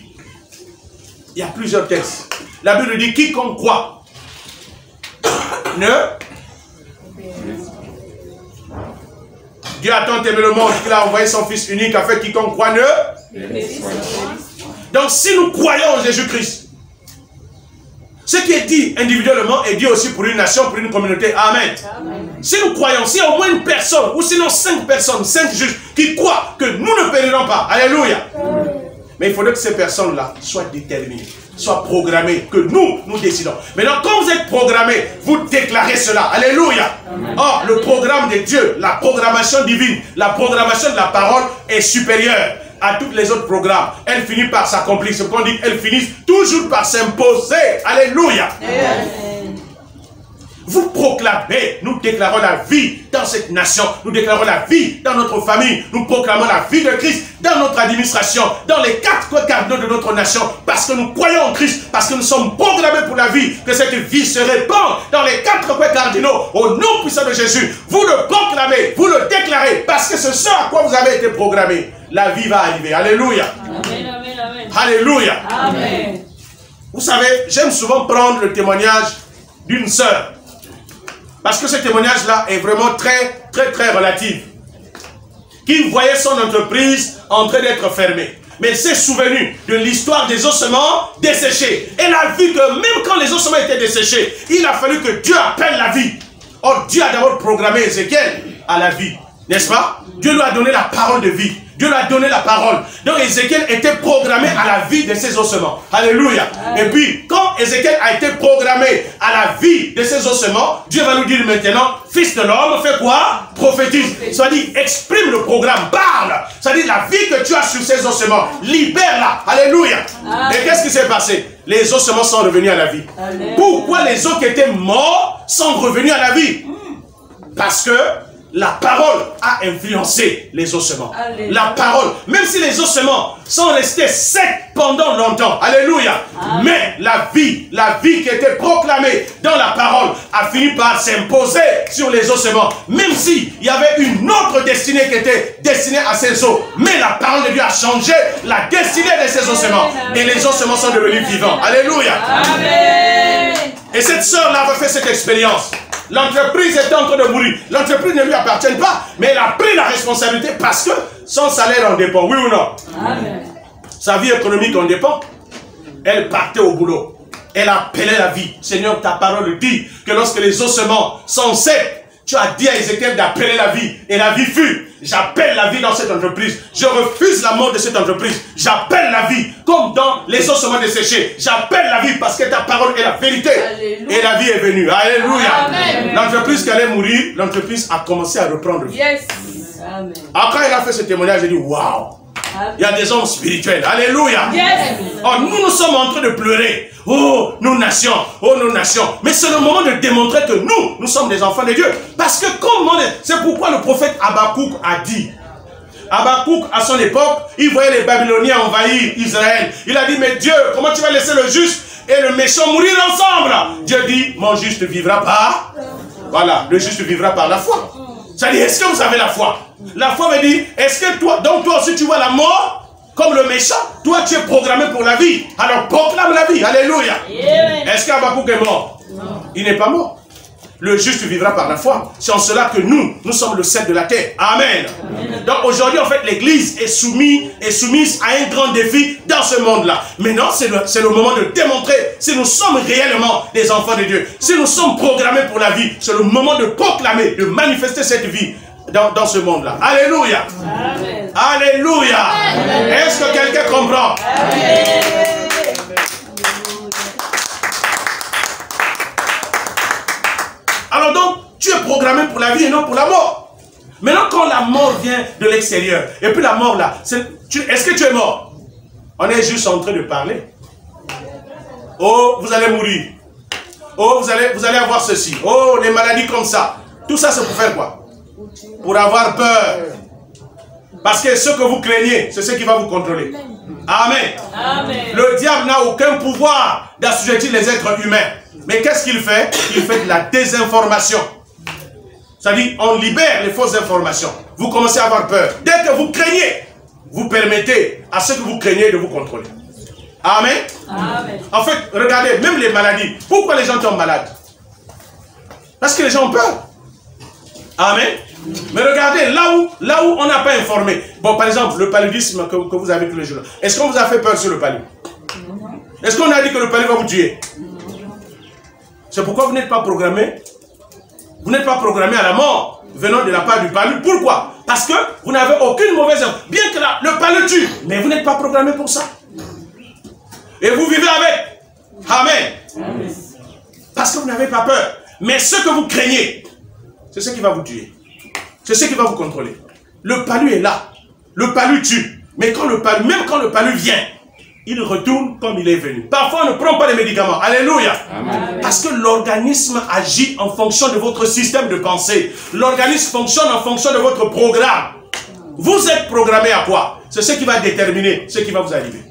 il y a plusieurs textes. La Bible dit, quiconque croit ne... Dieu a tant aimé le monde qu'il a envoyé son Fils unique afin que quiconque croit ne... Donc si nous croyons en Jésus-Christ, ce qui est dit individuellement est dit aussi pour une nation, pour une communauté. Amen. Amen. Si nous croyons, s'il y a au moins une personne, ou sinon 5 personnes, 5 juges, qui croient que nous ne périrons pas. Alléluia. Amen. Mais il faudrait que ces personnes-là soient déterminées, soient programmées, que nous décidons. Maintenant, quand vous êtes programmés, vous déclarez cela. Alléluia. Or, le programme de Dieu, la programmation divine, la programmation de la parole est supérieure à tous les autres programmes. Elle finit par s'accomplir. Ce qu'on dit, elles finissent toujours par s'imposer. Alléluia. Amen. Vous proclamez, nous déclarons la vie dans cette nation, nous déclarons la vie dans notre famille, nous proclamons la vie de Christ dans notre administration, dans les 4 cardinaux de notre nation, parce que nous croyons en Christ, parce que nous sommes programmés pour la vie, que cette vie se répand dans les 4 cardinaux, au nom puissant de Jésus. Vous le proclamez, vous le déclarez, parce que c'est ce à quoi vous avez été programmés. La vie va arriver. Alléluia. Amen, amen, amen. Alléluia. Amen. Vous savez, j'aime souvent prendre le témoignage d'une sœur. Parce que ce témoignage-là est vraiment très relatif. Qui voyait son entreprise en train d'être fermée. Mais elle s'est souvenue de l'histoire des ossements desséchés. Elle a vu que même quand les ossements étaient desséchés, il a fallu que Dieu appelle la vie. Or, Dieu a d'abord programmé Ézéchiel à la vie. N'est-ce pas? Dieu lui a donné la parole de vie. Dieu lui a donné la parole. Donc Ézéchiel était programmé à la vie de ses ossements. Alléluia. Et puis, quand Ézéchiel a été programmé à la vie de ses ossements, Dieu va nous dire maintenant, fils de l'homme, fais quoi? Prophétise. Ça dit, exprime le programme, parle. Ça dit, la vie que tu as sur ces ossements, libère-la. Alléluia. Et qu'est-ce qui s'est passé? Les ossements sont revenus à la vie. Alléluia. Pourquoi les os qui étaient morts sont revenus à la vie? Parce que la parole a influencé les ossements. Alléluia. La parole, même si les ossements sont restés secs pendant longtemps. Alléluia. Amen. Mais la vie qui était proclamée dans la parole a fini par s'imposer sur les ossements. Même s'il y avait une autre destinée qui était destinée à ces os. Mais la parole de Dieu a changé la destinée de ces ossements. Et les ossements sont devenus vivants. Alléluia. Amen. Et cette sœur-là a fait cette expérience. L'entreprise est en train de mourir. L'entreprise ne lui appartient pas, mais elle a pris la responsabilité parce que son salaire en dépend. Oui ou non? Amen. Sa vie économique en dépend. Elle partait au boulot. Elle appelait la vie. Seigneur, ta parole dit que lorsque les ossements sont secs, tu as dit à Ézéchiel d'appeler la vie. Et la vie fut. J'appelle la vie dans cette entreprise. Je refuse la mort de cette entreprise. J'appelle la vie. Comme dans les ossements desséchés. J'appelle la vie parce que ta parole est la vérité. Alléluia. Et la vie est venue. Alléluia. L'entreprise qui allait mourir, l'entreprise a commencé à reprendre vie. Yes. Amen. Après, elle a fait ce témoignage, elle dit waouh. Il y a des hommes spirituels. Alléluia. Yes. Oh, nous sommes en train de pleurer. Oh, nos nations. Oh, nos nations. Mais c'est le moment de démontrer que nous sommes des enfants de Dieu. Parce que c'est pourquoi le prophète Habakkuk a dit. Habakkuk, à son époque, il voyait les Babyloniens envahir Israël. Il a dit, mais Dieu, comment tu vas laisser le juste et le méchant mourir ensemble? Dieu dit, mon juste vivra par... Voilà, le juste vivra par la foi. Ça dit, est-ce que vous avez la foi? La foi me dit, est-ce que toi, donc toi aussi tu vois la mort comme le méchant? Toi tu es programmé pour la vie. Alors proclame la vie. Alléluia. Yeah. Est-ce qu'Habakkuk est mort? Non. Il n'est pas mort. Le juste vivra par la foi. C'est en cela que nous sommes le sel de la terre. Amen. Amen. Donc aujourd'hui, en fait, l'église est soumise à un grand défi dans ce monde-là. Maintenant, c'est le moment de démontrer si nous sommes réellement des enfants de Dieu. Si nous sommes programmés pour la vie, c'est le moment de proclamer, de manifester cette vie dans ce monde-là. Alléluia. Amen. Alléluia. Est-ce que quelqu'un comprend? Amen. Alors donc, tu es programmé pour la vie et non pour la mort. Maintenant, quand la mort vient de l'extérieur, et puis la mort là, est-ce que tu es mort? On est juste en train de parler. Oh, vous allez mourir. Oh, vous allez avoir ceci. Oh, les maladies comme ça. Tout ça, c'est pour faire quoi? Pour avoir peur. Parce que ce que vous craignez, c'est ce qui va vous contrôler. Amen.
Amen.
Le diable n'a aucun pouvoir d'assujettir les êtres humains. Mais qu'est-ce qu'il fait? Il fait de la désinformation. C'est-à-dire, on libère les fausses informations. Vous commencez à avoir peur. Dès que vous craignez, vous permettez à ceux que vous craignez de vous contrôler. Amen.
Amen.
En fait, regardez, même les maladies. Pourquoi les gens tombent malades? Parce que les gens ont peur. Amen. Mais regardez, là où on n'a pas informé. Bon, par exemple, le paludisme que vous avez tous les jours. Est-ce qu'on vous a fait peur sur le palud? Est-ce qu'on a dit que le palud va vous tuer? C'est pourquoi vous n'êtes pas programmé. Vous n'êtes pas programmé à la mort venant de la part du palud. Pourquoi? Parce que vous n'avez aucune mauvaise... Bien que le palud tue, mais vous n'êtes pas programmé pour ça. Et vous vivez avec. Amen. Amen. Parce que vous n'avez pas peur. Mais ce que vous craignez, c'est ce qui va vous tuer. C'est ce qui va vous contrôler. Le palud est là. Le palud tue. Mais quand même quand le palud vient, il retourne comme il est venu. Parfois, on ne prend pas de médicaments. Alléluia. Amen. Parce que l'organisme agit en fonction de votre système de pensée. L'organisme fonctionne en fonction de votre programme. Vous êtes programmé à quoi? C'est ce qui va déterminer ce qui va vous arriver.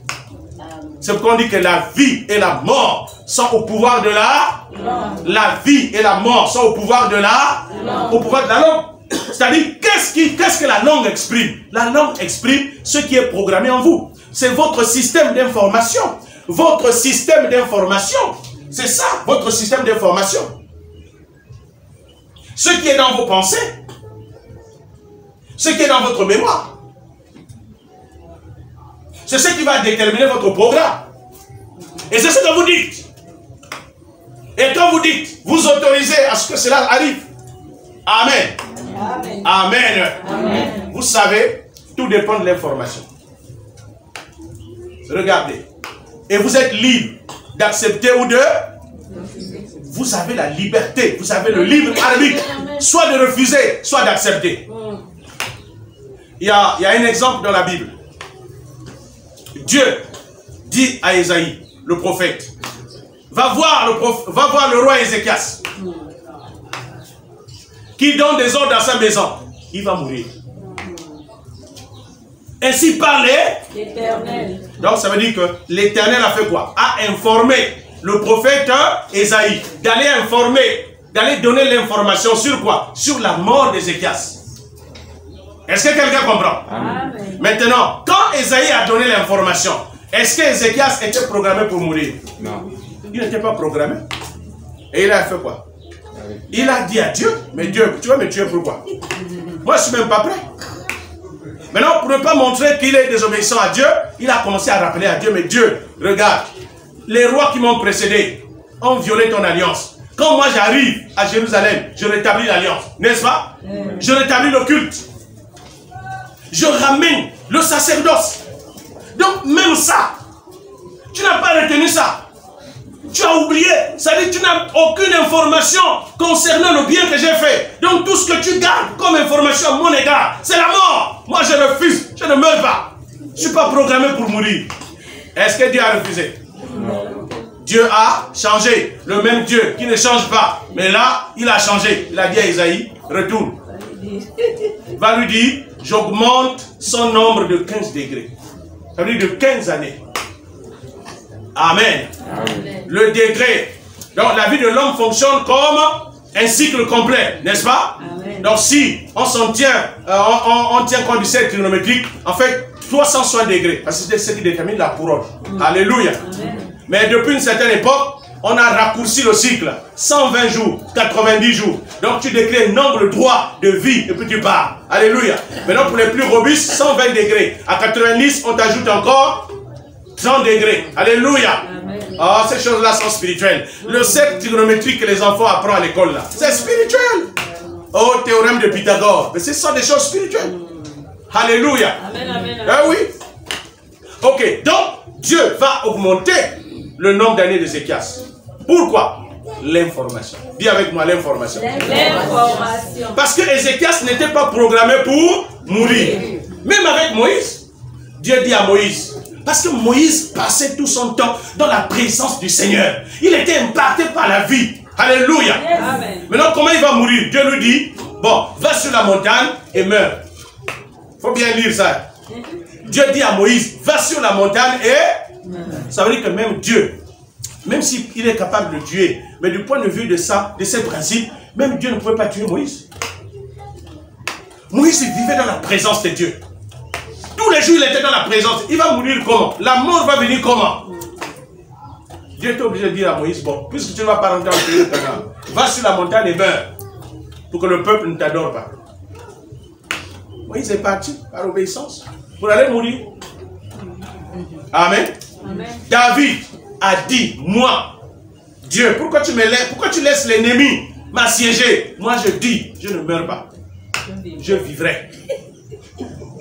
C'est pourquoi on dit que la vie et la mort sont au pouvoir de la vie et la mort sont au pouvoir de la langue. C'est-à-dire, qu'est-ce que la langue exprime? La langue exprime ce qui est programmé en vous. C'est votre système d'information. Votre système d'information. C'est ça, votre système d'information. Ce qui est dans vos pensées. Ce qui est dans votre mémoire. C'est ce qui va déterminer votre programme. Et c'est ce que vous dites. Et quand vous dites, vous autorisez à ce que cela arrive. Amen. Amen. Amen. Amen. Vous savez, tout dépend de l'information. Regardez. Et vous êtes libre d'accepter ou de... Vous avez la liberté. Vous avez le libre arbitre. Soit de refuser, soit d'accepter. Il y a un exemple dans la Bible. Dieu dit à Ésaïe, le prophète, va voir le roi Ézéchias, qui donne des ordres à sa maison. Il va mourir. Ainsi parlait l'Éternel. Donc ça veut dire que l'Éternel a fait quoi? A informé le prophète Ésaïe d'aller informer, d'aller donner l'information sur quoi? Sur la mort d'Ézéchias. Est-ce que quelqu'un comprend? Amen. Maintenant, quand Ésaïe a donné l'information, est-ce que Ézéchias était programmé pour mourir? Non. Il n'était pas programmé. Et il a fait quoi? Il a dit à Dieu, mais Dieu, tu vas me tuer pourquoi? Moi, je ne suis même pas prêt. Maintenant, pour ne pas montrer qu'il est désobéissant à Dieu, il a commencé à rappeler à Dieu, mais Dieu, regarde, les rois qui m'ont précédé ont violé ton alliance. Quand moi j'arrive à Jérusalem, je rétablis l'alliance, n'est-ce pas? Je rétablis le culte. Je ramène le sacerdoce. Donc même ça, tu n'as pas retenu ça. Tu as oublié. Ça veut dire que tu n'as aucune information concernant le bien que j'ai fait. Donc tout ce que tu gardes comme information à mon égard, c'est la mort. Moi je refuse, je ne meurs pas. Je ne suis pas programmé pour mourir. Est-ce que Dieu a refusé? Non. Dieu a changé. Le même Dieu qui ne change pas. Mais là, il a changé. Il a dit à Isaïe, retourne. Va lui dire, j'augmente son nombre de 15 degrés. Ça veut dire de 15 années. Amen. Amen. Le degré. Donc la vie de l'homme fonctionne comme un cycle complet, n'est-ce pas? Amen. Donc si on s'en tient, on tient compte du cercle trigonométrique, en fait 360 degrés, parce que c'est ce qui détermine la couronne. Alléluia. Amen. Mais depuis une certaine époque, on a raccourci le cycle. 120 jours, 90 jours. Donc tu décris un nombre droit de vie et puis tu pars. Alléluia. Maintenant pour les plus robustes, 120 degrés. À 90, on t'ajoute encore 30 degrés. Alléluia. Ah, ces choses-là sont spirituelles. Le cercle trigonométrique que les enfants apprennent à l'école, là, c'est spirituel. Oh, théorème de Pythagore. Mais ce sont des choses spirituelles. Alléluia. Amen, amen, amen. Ah oui. Ok, donc Dieu va augmenter le nombre d'années d'Ézéchias. Pourquoi? L'information. Dis avec moi l'information. L'information. Parce que Ézéchias n'était pas programmé pour mourir. Même avec Moïse, Dieu dit à Moïse, Parce que Moïse passait tout son temps dans la présence du Seigneur. Il était impacté par la vie. Alléluia.
Amen.
Maintenant, comment il va mourir? Dieu lui dit, bon, va sur la montagne et meurs. Il faut bien lire ça. Dieu dit à Moïse, va sur la montagne et... Ça veut dire que même Dieu, même s'il est capable de tuer, mais du point de vue de ça, de ces principes, même Dieu ne pouvait pas tuer Moïse. Moïse, il vivait dans la présence de Dieu. Tous les jours, il était dans la présence. Il va mourir comment? La mort va venir comment? Dieu est obligé de dire à Moïse, bon, puisque tu ne vas pas rentrer en pays de Canaan, va sur la montagne et meurs, pour que le peuple ne t'adore pas. Moïse est parti par obéissance pour aller mourir. Amen.
Amen.
David a dit, moi, Dieu, pourquoi tu me laisses, pourquoi tu laisses l'ennemi m'assiéger? Moi je dis, je ne meurs pas, je vivrai.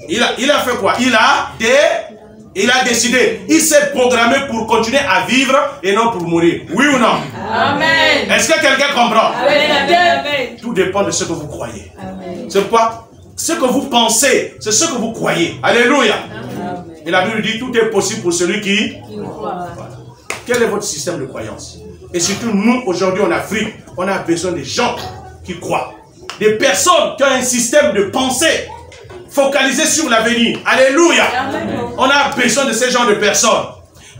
Il a fait quoi? Il a décidé, il s'est programmé pour continuer à vivre et non pour mourir. Oui ou non?
Amen.
Est-ce que quelqu'un comprend?
Amen. Amen.
Tout dépend de ce que vous croyez.
Amen.
C'est quoi? Ce que vous pensez, c'est ce que vous croyez. Alléluia.
Amen.
Et la Bible dit, tout est possible pour celui qui...
Voilà.
Quel est votre système de croyance? Et surtout, nous, aujourd'hui en Afrique, on a besoin des gens qui croient. Des personnes qui ont un système de pensée focalisé sur l'avenir. Alléluia.
Amen.
On a besoin de ces genres de personnes.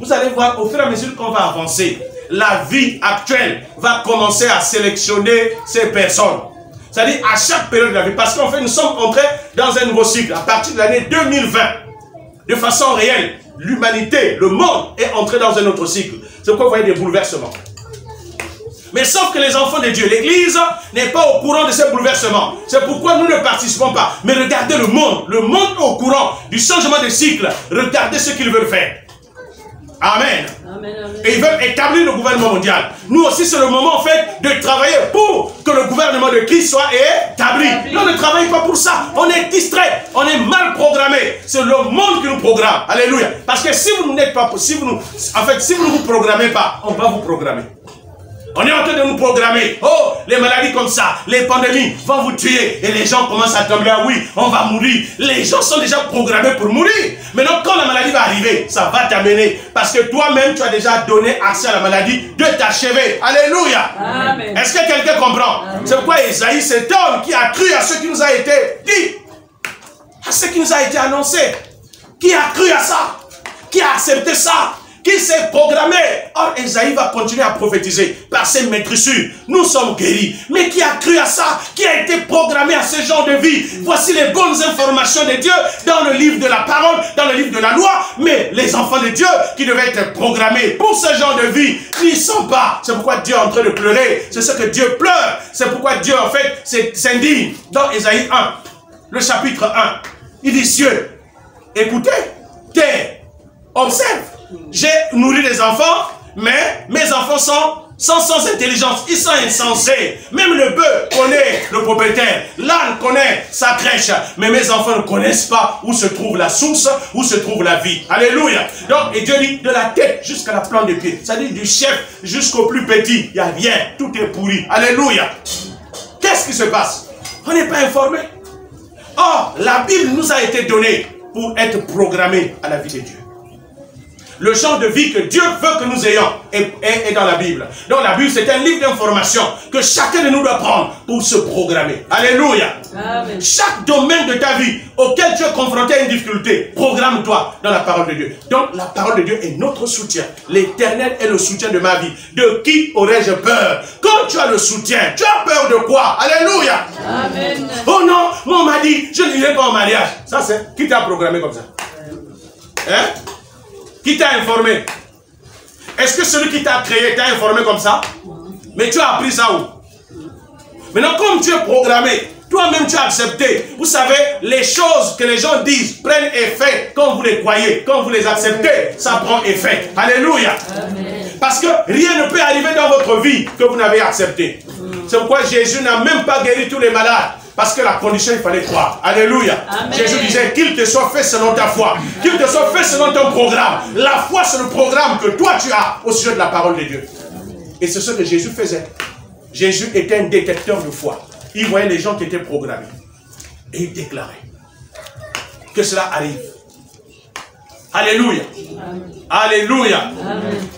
Vous allez voir, au fur et à mesure qu'on va avancer, la vie actuelle va commencer à sélectionner ces personnes. C'est-à-dire à chaque période de la vie. Parce qu'en fait, nous sommes entrés dans un nouveau cycle. À partir de l'année 2020, de façon réelle, l'humanité, le monde est entré dans un autre cycle. C'est pourquoi vous voyez des bouleversements. Mais sauf que les enfants de Dieu, l'Église n'est pas au courant de ces bouleversements. C'est pourquoi nous ne participons pas. Mais regardez le monde est au courant du changement de cycle. Regardez ce qu'ils veulent faire. Amen.
Amen.
Et ils veulent établir le gouvernement mondial. Nous aussi, c'est le moment en fait de travailler pour que le gouvernement de Christ soit établi. Nous ne travaillons pas pour ça. On est distrait, on est mal programmé. C'est le monde qui nous programme. Alléluia. Parce que si vous n'êtes pas, si vous ne vous programmez pas, on va vous programmer. On est en train de nous programmer. Oh, les maladies comme ça, les pandémies vont vous tuer. Et les gens commencent à tomber. Ah oui, on va mourir. Les gens sont déjà programmés pour mourir. Maintenant, quand la maladie va arriver, ça va t'amener. Parce que toi-même, tu as déjà donné accès à la maladie de t'achever. Alléluia.
Amen.
Est-ce que quelqu'un comprend? C'est pourquoi Esaïe, cet homme qui a cru à ce qui nous a été dit, à ce qui nous a été annoncé, qui a cru à ça, qui a accepté ça, qui s'est programmé. Or, Esaïe va continuer à prophétiser par ses maîtrissures. Nous sommes guéris. Mais qui a cru à ça? Qui a été programmé à ce genre de vie? Voici les bonnes informations de Dieu dans le livre de la parole, dans le livre de la loi. Mais les enfants de Dieu qui devaient être programmés pour ce genre de vie n'y sont pas. C'est pourquoi Dieu est en train de pleurer. C'est ce que Dieu pleure. C'est pourquoi Dieu, en fait, s'indigne. Dans Esaïe 1, le chapitre 1, il dit: cieux, écoutez, terre, observe. J'ai nourri les enfants, mais mes enfants sont sans intelligence. Ils sont insensés. Même le bœuf connaît le propriétaire. L'âne connaît sa crèche. Mais mes enfants ne connaissent pas où se trouve la source, où se trouve la vie. Alléluia. Donc, et Dieu dit, de la tête jusqu'à la plante des pieds. C'est-à-dire du chef jusqu'au plus petit. Il n'y a rien. Tout est pourri. Alléluia. Qu'est-ce qui se passe? On n'est pas informé. Or, la Bible nous a été donnée pour être programmée à la vie de Dieu. Le genre de vie que Dieu veut que nous ayons est dans la Bible. Donc la Bible, c'est un livre d'information que chacun de nous doit prendre pour se programmer. Alléluia.
Amen.
Chaque domaine de ta vie auquel tu es confronté à une difficulté, programme-toi dans la parole de Dieu. Donc la parole de Dieu est notre soutien. L'Éternel est le soutien de ma vie. De qui aurais-je peur? Quand tu as le soutien, tu as peur de quoi? Alléluia.
Amen.
Oh non, moi on m'a dit, je n'irai pas au mariage. Ça c'est, qui t'a programmé comme ça? Hein? Qui t'a informé? Est-ce que celui qui t'a créé t'a informé comme ça? Mais tu as appris ça où? Maintenant, comme tu es programmé, toi-même tu as accepté. Vous savez, les choses que les gens disent prennent effet quand vous les croyez, quand vous les acceptez, ça prend effet. Alléluia.
Amen.
Parce que rien ne peut arriver dans votre vie que vous n'avez accepté. C'est pourquoi Jésus n'a même pas guéri tous les malades. Parce que la condition, il fallait croire. Alléluia.
Amen.
Jésus disait qu'il te soit fait selon ta foi. Qu'il te soit fait selon ton programme. La foi, c'est le programme que toi, tu as au sujet de la parole de Dieu. Et c'est ce que Jésus faisait. Jésus était un détecteur de foi. Il voyait les gens qui étaient programmés. Et il déclarait que cela arrive. Alléluia. Alléluia.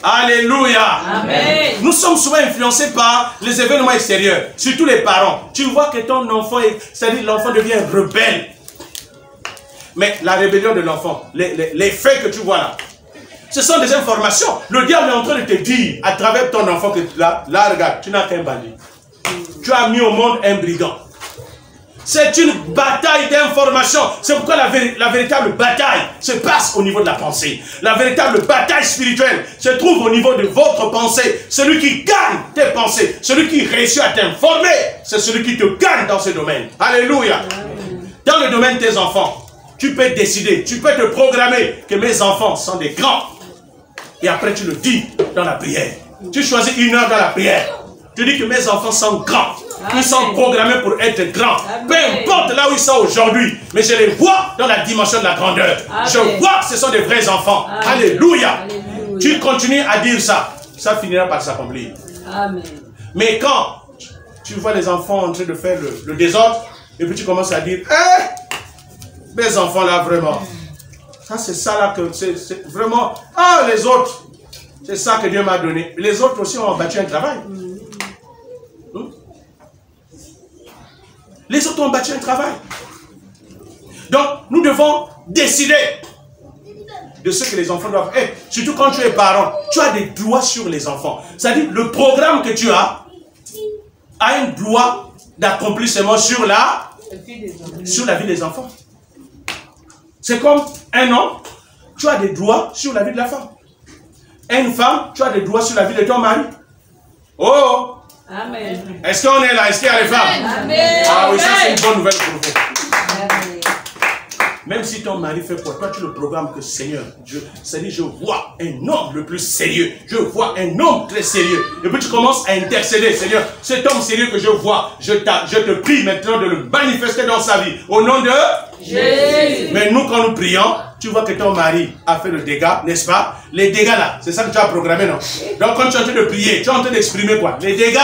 Alléluia.
Amen.
Nous sommes souvent influencés par les événements extérieurs, surtout les parents. Tu vois que ton enfant, c'est-à-dire l'enfant devient rebelle. Mais la rébellion de l'enfant, les faits que tu vois là, ce sont des informations. Le diable est en train de te dire à travers ton enfant que là regarde, tu n'as qu'un bandit. Tu as mis au monde un brigand. C'est une bataille d'informations. C'est pourquoi la véritable bataille se passe au niveau de la pensée. La véritable bataille spirituelle se trouve au niveau de votre pensée. Celui qui gagne tes pensées, celui qui réussit à t'informer, c'est celui qui te gagne dans ce domaine. Alléluia. Dans le domaine de tes enfants, tu peux décider, tu peux te programmer que mes enfants sont des grands. Et après tu le dis dans la prière. Tu choisis une heure dans la prière. Tu dis que mes enfants sont grands. Ils sont programmés pour être grands. Peu importe là où ils sont aujourd'hui. Mais je les vois dans la dimension de la grandeur. Je vois que ce sont des vrais enfants. Alléluia. Tu continues à dire ça. Ça finira par s'accomplir. Mais quand tu vois les enfants en train de faire le désordre, et puis tu commences à dire, mes enfants là vraiment. Ça c'est ça là que c'est vraiment. Ah les autres. C'est ça que Dieu m'a donné. Les autres aussi ont bâti un travail. Les autres ont bâti un travail. Donc, nous devons décider de ce que les enfants doivent être. Surtout quand tu es parent, tu as des droits sur les enfants. C'est-à-dire, le programme que tu as un droit d'accomplissement sur la vie des enfants. C'est comme un homme, tu as des droits sur la vie de la femme. Une femme, tu as des droits sur la vie de ton mari. Oh!
Amen.
Est-ce qu'on est là? Est-ce qu'il y a les femmes?
Amen.
Ah oui, ça c'est une bonne nouvelle pour vous. Amen. Même si ton mari fait pour toi, tu le programmes que Seigneur, je vois un homme le plus sérieux. Je vois un homme très sérieux. Et puis tu commences à intercéder. Seigneur, cet homme sérieux que je vois, je te prie maintenant de le manifester dans sa vie. Au nom de Jésus. Mais nous, quand nous prions, tu vois que ton mari a fait le dégât, n'est-ce pas? Les dégâts là, c'est ça que tu as programmé, non? Donc quand tu es en train de prier, tu es en train d'exprimer quoi? Les dégâts.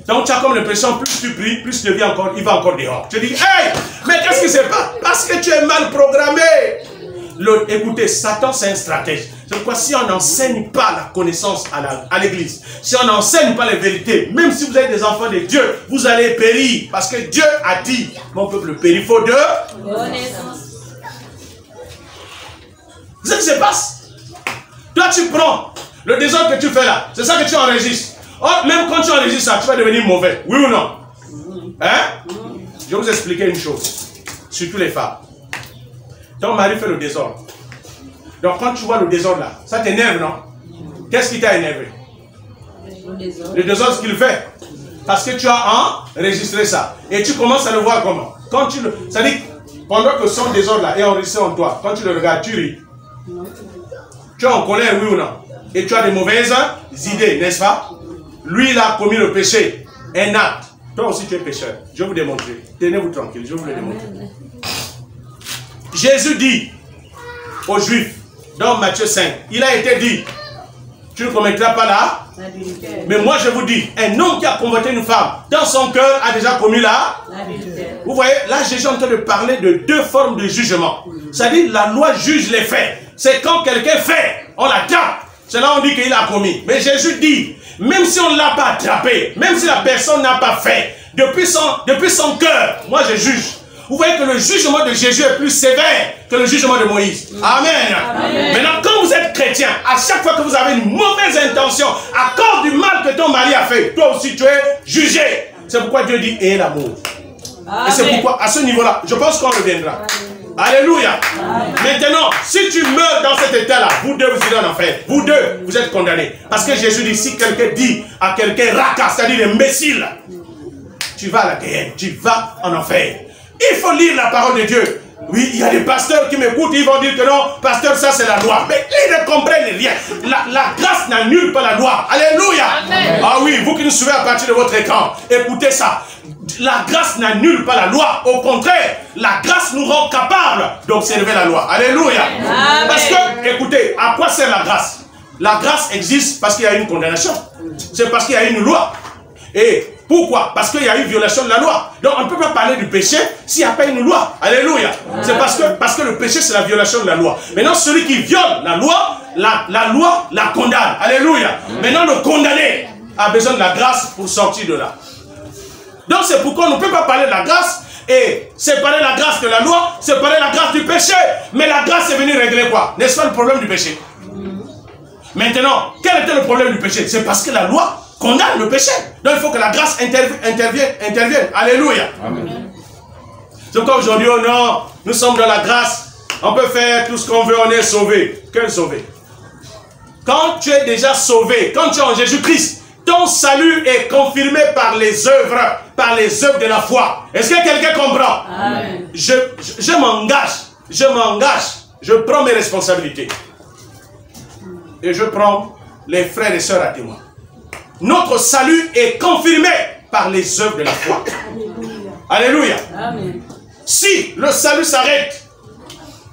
Donc tu as comme l'impression, plus tu pries, plus il va encore dehors. Tu dis, hey, mais qu'est-ce qui se passe? Parce que tu es mal programmé. Écoutez, Satan c'est un stratège. C'est pourquoi si on n'enseigne pas la connaissance à l'église, si on n'enseigne pas les vérités, même si vous êtes des enfants de Dieu, vous allez périr. Parce que Dieu a dit, mon peuple périt faute de connaissance. C'est ce qui se passe. Toi tu prends le désordre que tu fais là, c'est ça que tu enregistres. Oh, même quand tu enregistres ça, tu vas devenir mauvais. Oui ou non? Hein? Je vais vous expliquer une chose. Surtout les femmes. Ton mari fait le désordre. Donc quand tu vois le désordre là, ça t'énerve, non? Qu'est-ce qui t'a énervé? Le désordre qu'il fait. Parce que tu as enregistré ça. Et tu commences à le voir comment? Quand tu le... C'est-à-dire, pendant que son désordre là est enregistré en toi, quand tu le regardes, tu ris. Tu es en colère, oui ou non? Et tu as des mauvaises idées, n'est-ce pas? Lui, il a commis le péché, un acte. Toi aussi, tu es pécheur. Je vais vous démontrer. Tenez-vous tranquille, je vais vous le démontrer. Jésus dit aux Juifs, dans Matthieu 5, il a été dit, tu ne commettras pas là. Mais moi, je vous dis, un homme qui a convoité une femme, dans son cœur, a déjà commis là. Vous voyez, là, Jésus est en train de parler de deux formes de jugement. C'est-à-dire, la loi juge les faits. C'est quand quelqu'un fait, on l'attrape. C'est là on dit qu'il a commis. Mais Jésus dit, même si on ne l'a pas attrapé, même si la personne n'a pas fait, depuis son cœur, moi je juge. Vous voyez que le jugement de Jésus est plus sévère que le jugement de Moïse. Amen. Amen. Maintenant, quand vous êtes chrétien, à chaque fois que vous avez une mauvaise intention, à cause du mal que ton mari a fait, toi aussi tu es jugé. C'est pourquoi Dieu dit, ayez l'amour. Et c'est pourquoi, à ce niveau-là, je pense qu'on reviendra. Alléluia. Amen. Maintenant, si tu meurs dans cet état-là, vous deux, vous irez en enfer. Vous deux, vous êtes condamnés. Parce que Jésus dit, si quelqu'un dit à quelqu'un raka, c'est-à-dire imbécile, tu vas à la guerre, tu vas en enfer. Il faut lire la parole de Dieu. Oui, il y a des pasteurs qui m'écoutent, ils vont dire que non, pasteur, ça c'est la loi. Mais ils ne comprennent rien. La grâce n'annule pas la loi. Alléluia. Amen. Ah oui, vous qui nous suivez à partir de votre écran, écoutez ça. La grâce n'annule pas la loi. Au contraire, la grâce nous rend capables d'observer la loi. Alléluia. Amen. Parce que, écoutez, à quoi sert la grâce? La grâce existe parce qu'il y a une condamnation. C'est parce qu'il y a une loi. Et Pourquoi? Parce qu'il y a eu violation de la loi. Donc on ne peut pas parler du péché s'il n'y a pas une loi. Alléluia. C'est parce que le péché c'est la violation de la loi. Maintenant celui qui viole la loi, la loi la condamne. Alléluia. Maintenant le condamné a besoin de la grâce pour sortir de là. Donc c'est pourquoi on ne peut pas parler de la grâce et séparer la grâce de la loi, séparer la grâce du péché. Mais la grâce est venue régler quoi? N'est-ce pas le problème du péché? Maintenant, quel était le problème du péché? C'est parce que la loi condamne le péché. Donc il faut que la grâce intervienne. Alléluia. Amen. C'est pourquoi aujourd'hui, oh non, nous sommes dans la grâce. On peut faire tout ce qu'on veut, on est sauvé. Quel sauvé? Quand tu es déjà sauvé, quand tu es en Jésus-Christ, ton salut est confirmé par les œuvres de la foi. Est-ce que quelqu'un comprend? Amen. Je m'engage, je prends mes responsabilités. Et je prends les frères et sœurs à témoin. Notre salut est confirmé par les œuvres de la foi. Alléluia. Amen. Si le salut s'arrête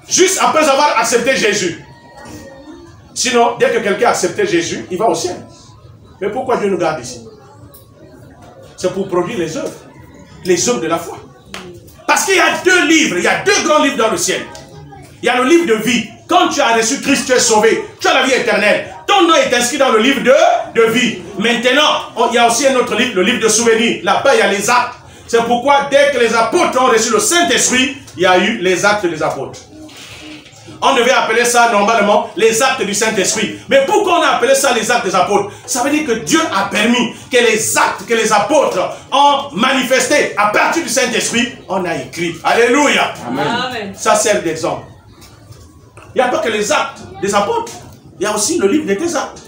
juste après avoir accepté Jésus, sinon, dès que quelqu'un a accepté Jésus, il va au ciel. Mais pourquoi Dieu nous garde ici? C'est pour produire les œuvres de la foi. Parce qu'il y a deux livres, il y a deux grands livres dans le ciel. Il y a le livre de vie. Quand tu as reçu Christ, tu es sauvé. Tu as la vie éternelle. Ton nom est inscrit dans le livre de vie. Maintenant, il y a aussi un autre livre, le livre de souvenirs. Là-bas, il y a les actes. C'est pourquoi, dès que les apôtres ont reçu le Saint-Esprit, il y a eu les actes des apôtres. On devait appeler ça normalement les actes du Saint-Esprit. Mais pourquoi on a appelé ça les actes des apôtres? Ça veut dire que Dieu a permis que les actes que les apôtres ont manifestés à partir du Saint-Esprit, on a écrit. Alléluia. Amen. Ça sert d'exemple. Il n'y a pas que les actes des apôtres. Il y a aussi le livre de tes actes.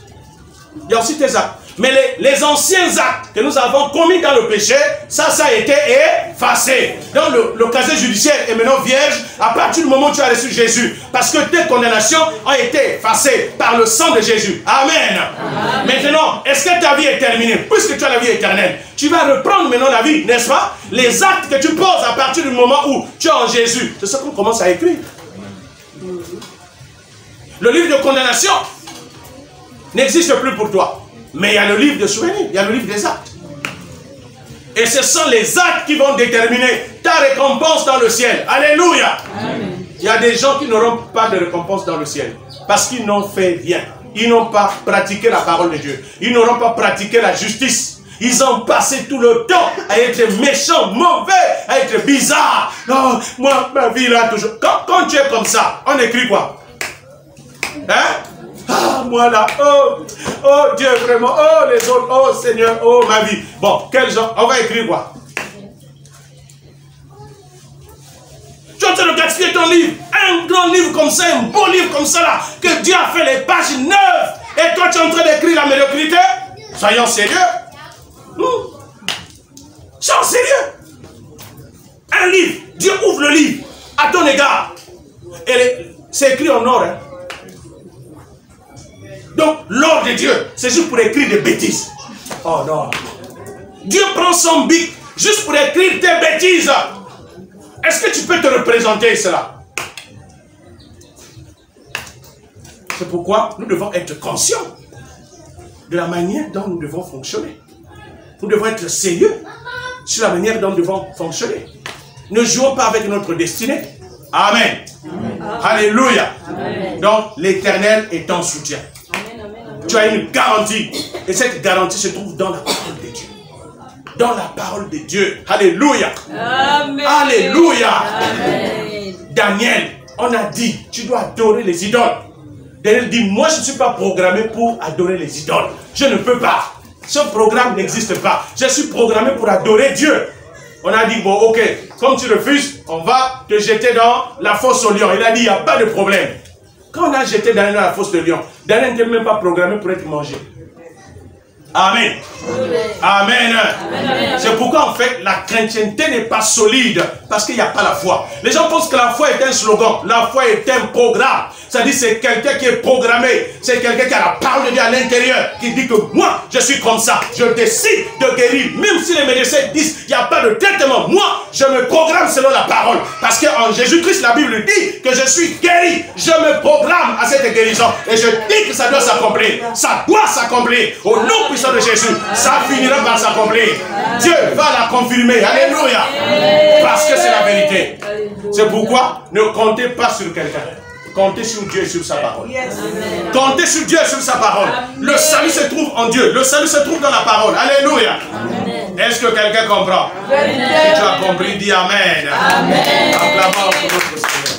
Il y a aussi tes actes. Mais les anciens actes que nous avons commis dans le péché, ça a été effacé. Donc le casier judiciaire est maintenant vierge à partir du moment où tu as reçu Jésus. Parce que tes condamnations ont été effacées par le sang de Jésus. Amen. Amen. Maintenant, est-ce que ta vie est terminée? Puisque tu as la vie éternelle, tu vas reprendre maintenant la vie, n'est-ce pas? Les actes que tu poses à partir du moment où tu es en Jésus, c'est ce qu'on commence à écrire. Le livre de condamnation n'existe plus pour toi. Mais il y a le livre de souvenirs, il y a le livre des actes. Et ce sont les actes qui vont déterminer ta récompense dans le ciel. Alléluia. Amen. Il y a des gens qui n'auront pas de récompense dans le ciel. Parce qu'ils n'ont fait rien. Ils n'ont pas pratiqué la parole de Dieu. Ils n'auront pas pratiqué la justice. Ils ont passé tout le temps à être méchants, mauvais, à être bizarres. Non, moi, ma vie là, toujours. Quand tu es comme ça, on écrit quoi? Hein? Ah, moi là, oh Dieu, vraiment, oh les autres, oh Seigneur, oh ma vie. Bon, quel genre? On va écrire quoi? Tu es en train de gaspiller ton livre. Un grand livre comme ça, un beau livre comme ça là, que Dieu a fait les pages neuves. Et toi tu es en train d'écrire la médiocrité? Soyons sérieux. Soyons sérieux. Un livre, Dieu ouvre le livre à ton égard. Et c'est écrit en or, hein. Donc, l'or de Dieu, c'est juste pour écrire des bêtises. Oh non. Dieu prend son bic juste pour écrire des bêtises. Est-ce que tu peux te représenter cela? C'est pourquoi nous devons être conscients de la manière dont nous devons fonctionner. Nous devons être sérieux sur la manière dont nous devons fonctionner. Ne jouons pas avec notre destinée. Amen. Amen. Alléluia. Amen. Donc, l'Éternel est ton soutien. Tu as une garantie. Et cette garantie se trouve dans la parole de Dieu. Dans la parole de Dieu. Alléluia. Amen. Alléluia. Amen. Daniel, on a dit, tu dois adorer les idoles. Daniel dit, moi je ne suis pas programmé pour adorer les idoles. Je ne peux pas. Ce programme n'existe pas. Je suis programmé pour adorer Dieu. On a dit, bon ok, comme tu refuses, on va te jeter dans la fosse au lion. Il a dit, il n'y a pas de problème. Quand on a jeté Daniel dans la fosse de lion, Daniel n'était même pas programmé pour être mangé. Amen. Amen. Amen. C'est pourquoi en fait la chrétienté n'est pas solide parce qu'il n'y a pas la foi. Les gens pensent que la foi est un slogan, la foi est un programme. C'est-à-dire c'est quelqu'un qui est programmé. C'est quelqu'un qui a la parole de Dieu à l'intérieur. Qui dit que moi, je suis comme ça. Je décide de guérir. Même si les médecins disent qu'il n'y a pas de traitement. Moi, je me programme selon la parole. Parce qu'en Jésus-Christ, la Bible dit que je suis guéri. Je me programme à cette guérison. Et je dis que ça doit s'accomplir. Ça doit s'accomplir. Au nom puissant de Jésus, ça finira par s'accomplir. Dieu va la confirmer. Alléluia. Parce que c'est la vérité. C'est pourquoi ne comptez pas sur quelqu'un. Comptez sur Dieu et sur sa parole. Comptez sur Dieu et sur sa parole. Le salut se trouve en Dieu. Le salut se trouve dans la parole. Alléluia. Est-ce que quelqu'un comprend? Si tu as compris, dis Amen. Amen. Acclamons pour notre Seigneur.